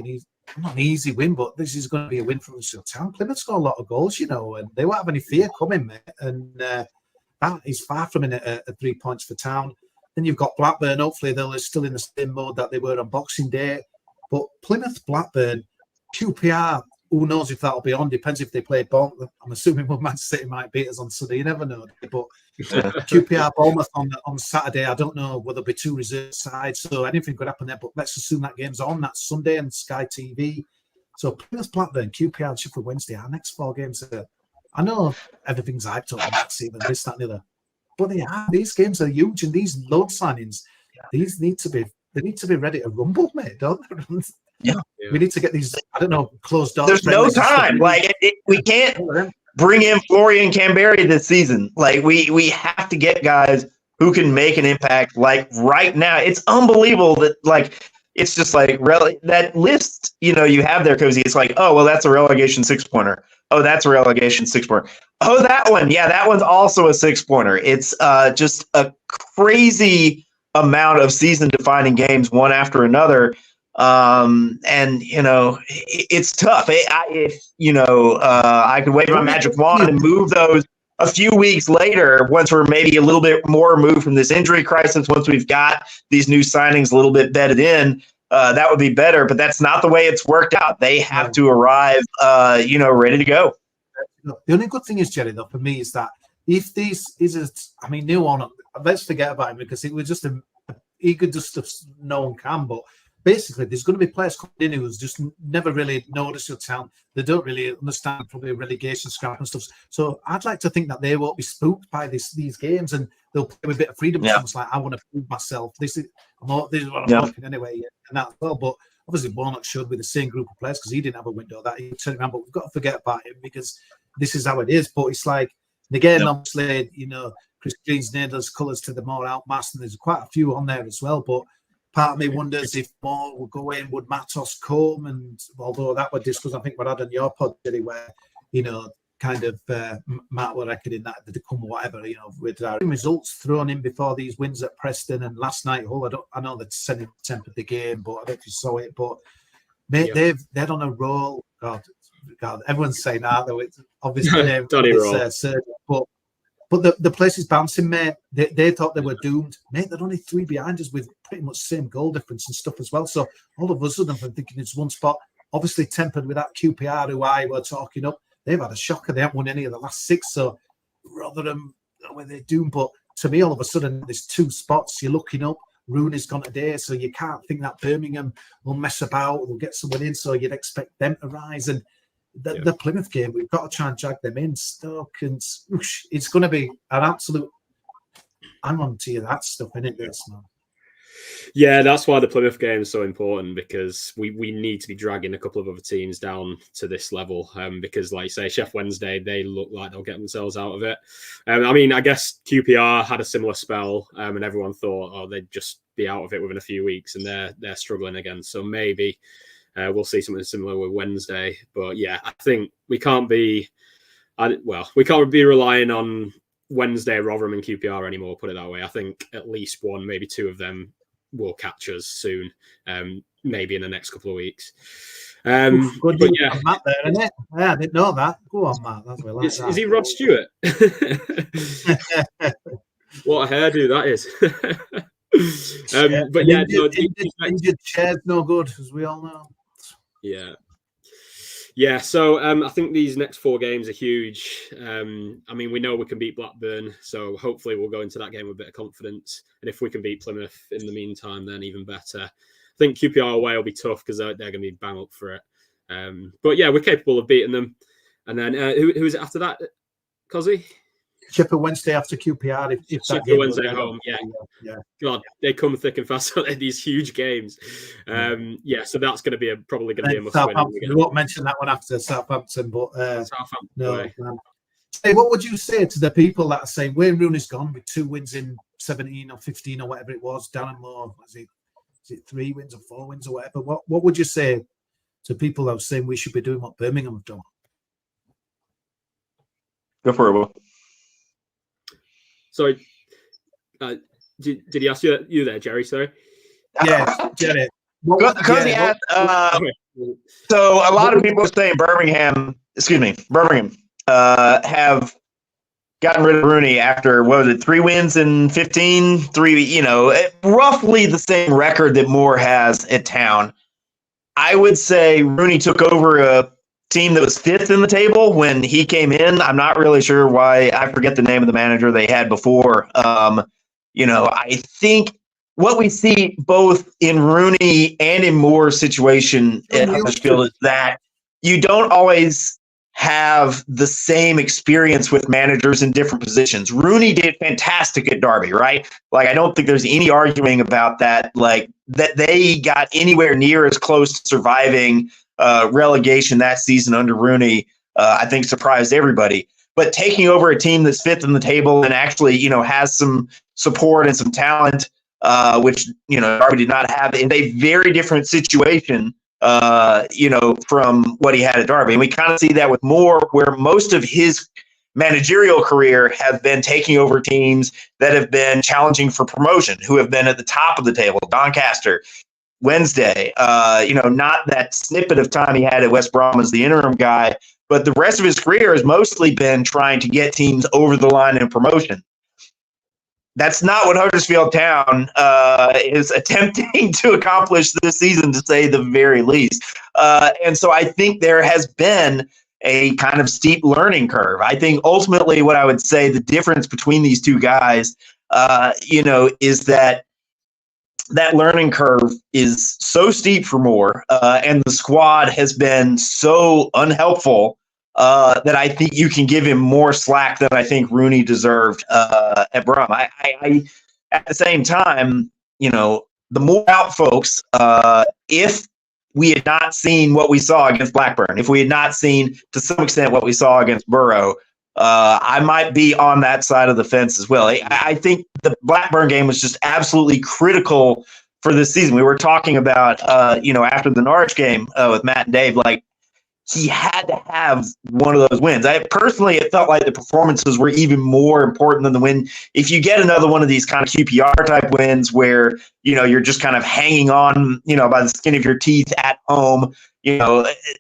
not an easy win, but this is going to be a win for Huddersfield Town. Plymouth score a lot of goals, and they won't have any fear coming, mate. And that is far from a 3 points for Town. Then you've got Blackburn. Hopefully they're still in the same mode that they were on Boxing Day. But Plymouth, Blackburn, QPR, who knows if that'll be on? Depends if they play Bournemouth. I'm assuming Manchester City might beat us on Sunday. You never know. But QPR, Bournemouth on Saturday, I don't know whether there'll be two reserve sides. So anything could happen there. But let's assume that game's on. That's Sunday on Sky TV. So Plymouth, Blackburn, QPR, and Sheffield Wednesday. Our next 4 games are, I know everything's hyped up, massive, and this, that, and the other. But these games are huge, and these load signings, these need to be ready to rumble, mate, don't they? Yeah. We need to get these, I don't know, closed doors. There's no time. Like, we can't bring in Florian Canberra this season. Like, we have to get guys who can make an impact, like, right now. It's unbelievable that, like, it's just like that list, you have there, Kosi. It's like, oh, well, that's a relegation 6-pointer. Oh, that's a relegation 6-pointer. Oh, that one. Yeah, that one's also a 6-pointer. It's just a crazy amount of season-defining games, one after another. And it's tough. I could wave my magic wand and move those a few weeks later, once we're maybe a little bit more removed from this injury crisis, once we've got these new signings a little bit bedded in, that would be better. But that's not the way it's worked out. They have to arrive, ready to go. The only good thing is, Jerry, though, for me, is that if this is, new on, let's forget about him, because it was just he could do stuff no one can, but basically, there's going to be players coming in who's just never really noticed your town. They don't really understand probably relegation scrap and stuff. So I'd like to think that they won't be spooked by these games, and they'll play with a bit of freedom. Yeah. It's like, I want to prove myself. This is what I'm looking anyway, and that as well. But obviously, Warnock showed with the same group of players, because he didn't have a window that he turned around. But we've got to forget about him, because this is how it is. But it's like, again, obviously, Chris Green's named those colours to the more outmasked, and there's quite a few on there as well. But part of me wonders if more will go in, would Matos come? And although that would discuss, I think, what I had on your pod, where, kind of Matt were reckoning that they come or whatever, with our results thrown in before these wins at Preston and last night. I know that Senate tempered the game, but I don't know if you saw it. But they're on a roll. God, everyone's saying that, though. It's obviously But the place is bouncing, mate. They thought they were doomed. Mate, they're only 3 behind us with pretty much same goal difference and stuff as well. So all of a sudden, I'm thinking it's one spot, obviously tempered with that QPR who I were talking up. They've had a shocker. They haven't won any of the last 6. So rather than where they're doomed. But to me, all of a sudden, there's 2 spots. You're looking up. Rooney's gone today. So you can't think that Birmingham will mess about. They'll get someone in. So you'd expect them to rise. And the Plymouth game, we've got to try and drag them in. Stoke, and it's going to be an absolute hang on to you, that stuff, isn't it, this, man? Yeah, that's why the Plymouth game is so important, because we need to be dragging a couple of other teams down to this level. Because, like you say, Sheffield Wednesday, they look like they'll get themselves out of it. I guess QPR had a similar spell, and everyone thought, they'd just be out of it within a few weeks, and they're struggling again. So maybe we'll see something similar with Wednesday. But yeah, I think we can't be relying on Wednesday, Rotherham and QPR anymore, put it that way. I think at least 1, maybe 2 of them will catch us soon, maybe in the next couple of weeks. Good but yeah, Matt there, isn't it? Yeah, I didn't know that. Go on, Matt. That's what I like. Is he Rod Stewart? What a hairdo that is. But yeah, injured chair's no good, as we all know. Yeah. Yeah, so I think these next 4 games are huge. I mean, we know we can beat Blackburn, so hopefully we'll go into that game with a bit of confidence. And if we can beat Plymouth in the meantime, then even better. I think QPR away will be tough because they're going to be bang up for it. But yeah, we're capable of beating them. And then who is it after that, Kosi? Sheffield Wednesday after QPR. If that Sheffield game Wednesday home, yeah. God, they come thick and fast on these huge games. So that's going to be probably going to be a must-win. We won't mention that one after Southampton, but Southampton. no. Hey, what would you say to the people that are saying Wayne Rooney's gone with 2 wins in 17 or 15 or whatever it was? Darren Moore, is it 3 wins or 4 wins or whatever? What would you say to people that are saying we should be doing what Birmingham have done? Go for it, Will. Sorry, did he ask you there, Jerry? Sorry. Yeah, Jerry. So a lot of people are saying Birmingham have gotten rid of Rooney after, 3 wins in 15? 3, roughly the same record that Moore has at Town. I would say Rooney took over a team that was 5th in the table when he came in. I'm not really sure why. I forget the name of the manager they had before. I think what we see both in Rooney and in Moore's situation at Huddersfield is that you don't always have the same experience with managers in different positions. Rooney did fantastic at Derby, right? Like, I don't think there's any arguing about that. Like, that they got anywhere near as close to surviving relegation that season under Rooney, I think surprised everybody. But taking over a team that's 5th in the table and actually, has some support and some talent, which, Derby did not have, in a very different situation, from what he had at Derby. And we kind of see that with Moore, where most of his managerial career has been taking over teams that have been challenging for promotion, who have been at the top of the table. Doncaster, Wednesday, not that snippet of time he had at West Brom as the interim guy, but the rest of his career has mostly been trying to get teams over the line in promotion. That's not what Huddersfield Town is attempting to accomplish this season, to say the very least. And so I think there has been a kind of steep learning curve. I think ultimately what I would say the difference between these two guys, is that learning curve is so steep for Moore, and the squad has been so unhelpful that I think you can give him more slack than I think Rooney deserved at Brum. I at the same time, the Moore out folks, if we had not seen what we saw against Blackburn, if we had not seen to some extent what we saw against Borough, I might be on that side of the fence as well. I think the Blackburn game was just absolutely critical for this season. We were talking about, after the Norwich game with Matt and Dave, like, he had to have one of those wins. It felt like the performances were even more important than the win. If you get another one of these kind of QPR type wins where, you're just kind of hanging on, by the skin of your teeth at home,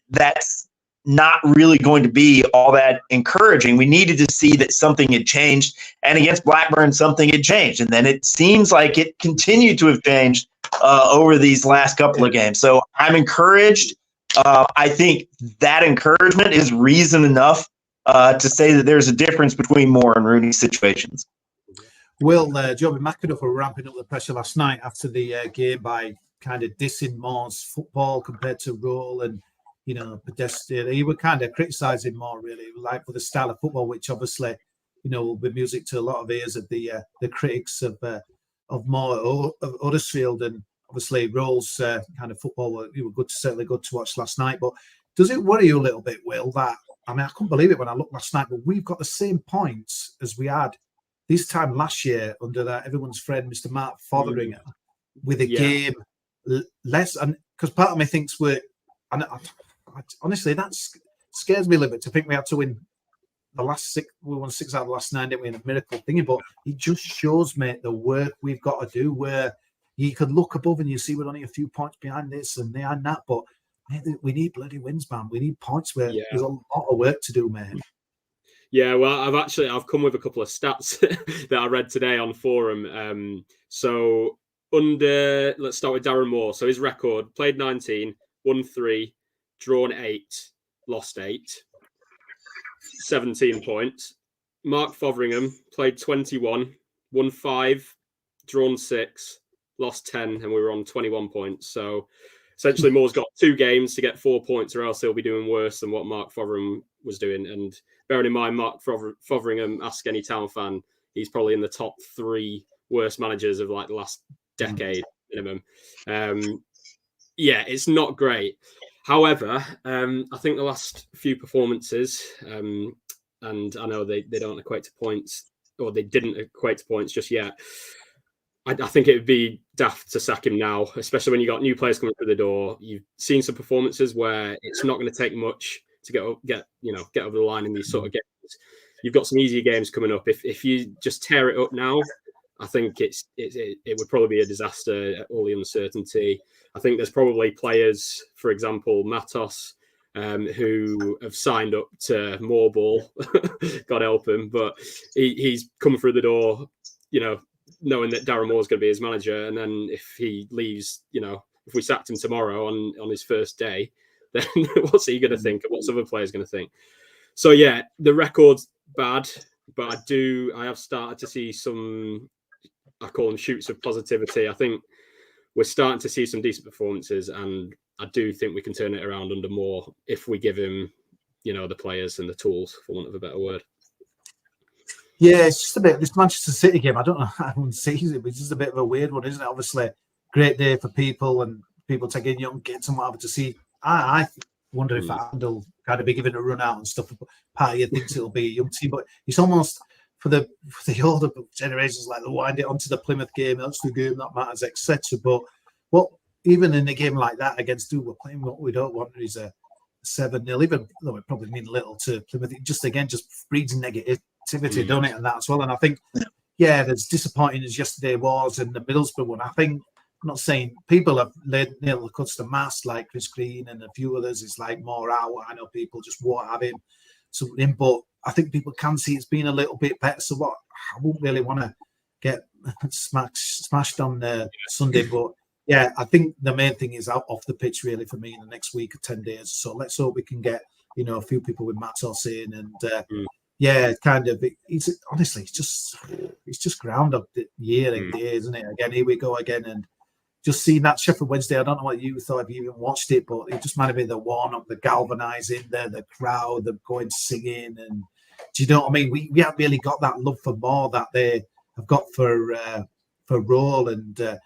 that's not really going to be all that encouraging. We needed to see that something had changed, and against Blackburn, something had changed. And then it seems like it continued to have changed over these last couple of games. So I'm encouraged. I think that encouragement is reason enough to say that there's a difference between Moore and Rooney's situations. Will, Joby McAnuff were ramping up the pressure last night after the game by kind of dissing Moore's football compared to Roll and, pedestrian. He were kind of criticising Moore, really, like for the style of football, which obviously, will be music to a lot of ears of the critics of Moore, of Huddersfield, and obviously Roll's kind of football were certainly good to watch last night. But does it worry you a little bit, Will, that, I couldn't believe it when I looked last night, but we've got the same points as we had this time last year under everyone's friend, Mr. Mark Fotheringham, with a game less. And because part of me thinks honestly, that scares me a little bit to think we had to win the last 6. We won 6 out of the last 9, didn't we, in a miracle thingy. But it just shows, mate, the work we've got to do, where you could look above and you see we're only a few points behind this and behind that. But mate, we need bloody wins, man. We need points where there's a lot of work to do, mate. Yeah, well, I've come with a couple of stats that I read today on forum. So let's start with Darren Moore. So his record: played 19, won 3, drawn 8, lost 8, 17 points. Mark Fotheringham played 21, won 5, drawn 6, lost 10, and we were on 21 points. So essentially, Moore's got 2 games to get 4 points, or else he'll be doing worse than what Mark Fotheringham was doing. And bearing in mind, Mark Fotheringham, ask any Town fan, he's probably in the top 3 worst managers of like the last decade minimum. Yeah, it's not great. However, I think the last few performances, and I know they don't equate to points, or they didn't equate to points just yet. I think it would be daft to sack him now, especially when you got new players coming through the door. You've seen some performances where it's not going to take much to get over the line in these sort of games. You've got some easier games coming up. If you just tear it up now, I think it would probably be a disaster. All the uncertainty. I think there's probably players, for example, Matos, who have signed up to more ball. God help him, but he's coming through the door, knowing that Darren Moore's going to be his manager, and then if he leaves, if we sacked him tomorrow on his first day, then what's he going to think, and what's other players going to think? So yeah, the record's bad, but I have started to see some, I call them shoots of positivity. I think we're starting to see some decent performances, and I do think we can turn it around under Moore if we give him, the players and the tools, for want of a better word. Yeah, it's just a bit, this Manchester City game, I don't know how everyone sees it, but it's just a bit of a weird one, isn't it? Obviously, great day for people and people taking young kids and whatever to see. I wonder if Handel kind of be given a run out and stuff. Part of you thinks it'll be a young team, but it's almost for the older generations, like they'll wind it onto the Plymouth game, that's the game that matters, etc. But even in a game like that against we're playing what we don't want is a 7-0, even though it probably mean little to Plymouth. It just breeds negativity, don't it, and that as well. And I think, as disappointing as yesterday was and the Middlesbrough one, I think, I'm not saying people have nailed the cuts to mast like Chris Green and a few others. It's like more out. I know people just won't have him. But I think people can see it's been a little bit better. So I wouldn't really want to get smashed on Sunday, but yeah, I think the main thing is out off the pitch really for me in the next week or 10 days. So let's hope we can get a few people with Matos in and kind of. Honestly, it's just Groundhog Year and day, isn't it? Again, here we go again, and just seeing that Sheffield Wednesday. I don't know what you thought if you even watched it, but it just might have been the warm-up, the galvanising, the crowd, them going singing, and do you know what I mean? We haven't really got that love for Moore that they have got for Roll, and I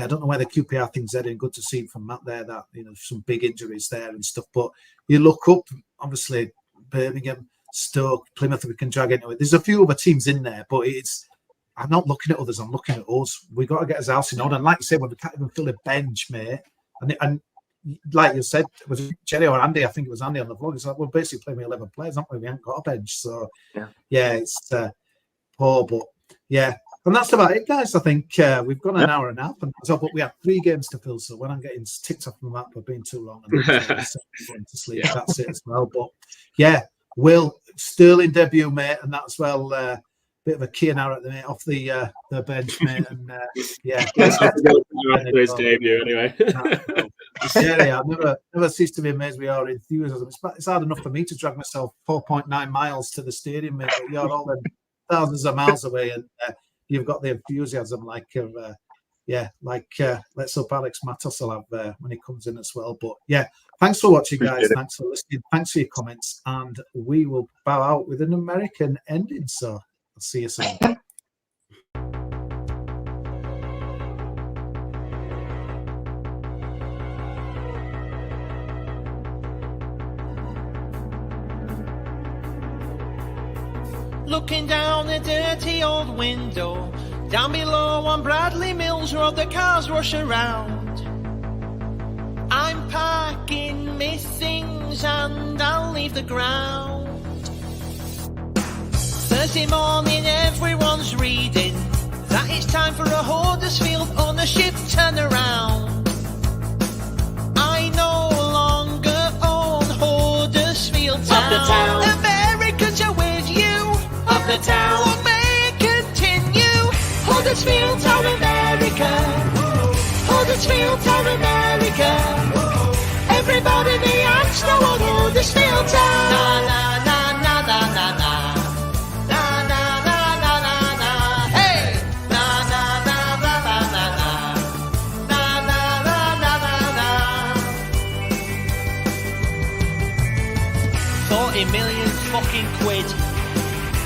don't know where the QPR thing's heading. Good to see from Matt there that some big injuries there and stuff. But you look up, obviously Birmingham, Stoke, Plymouth, we can drag into it. There's a few other teams in there, but I'm not looking at others. I'm looking at us. We got to get us house in order. And like you said, when we can't even fill a bench, mate, and like you said, was it Jerry or Andy? I think it was Andy on the vlog. It's like we're basically playing with 11 players, aren't we? We haven't got a bench, so it's poor, but yeah. And that's about it, guys. I think we've got an hour and a half, but we have 3 games to fill. So when I'm getting ticked off the map for being too long and going to sleep, that's it as well. But yeah, Will Sterling debut, mate, and that's well. Bit of a key now at the minute off the bench, mate, and after his debut anyway. I never cease to be amazed with your enthusiasm. It's hard enough for me to drag myself 4.9 miles to the stadium, mate, but you're all thousands of miles away, and you've got the enthusiasm let's hope Alex Matos will have when he comes in as well. But yeah, thanks for watching, guys. Thanks for listening. Thanks for your comments, and we will bow out with an American ending. So I'll see you soon. Looking down the dirty old window, down below on Bradley Mills Road, the cars rush around. I'm packing my things and I'll leave the ground. Thursday morning everyone's reading that it's time for a Huddersfield ownership turnaround. I no longer own Huddersfield Town. Americans are with you. Of the town. What may continue. Huddersfield Town America. Huddersfield Town America. Everybody the acts know on Huddersfield. well down. Na na na na na na na. Na na na na na na. Hey! Na na na na na na na. Na na na na na na. 40 million fucking quid.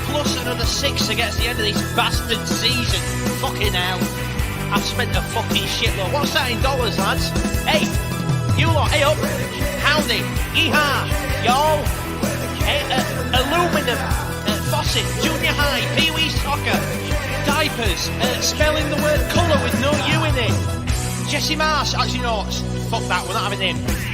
Plus another 6 against the end of this bastard season. Fucking hell. I've spent a fucking shitload. What's that in dollars, lads? Hey, you lot, hey up. Howdy, yeehaw, y'all. Hey, aluminum, faucet, junior high, pee-wee soccer, diapers, spelling the word colour with no U in it. Jesse Marsh, actually no, fuck that, we're not having him.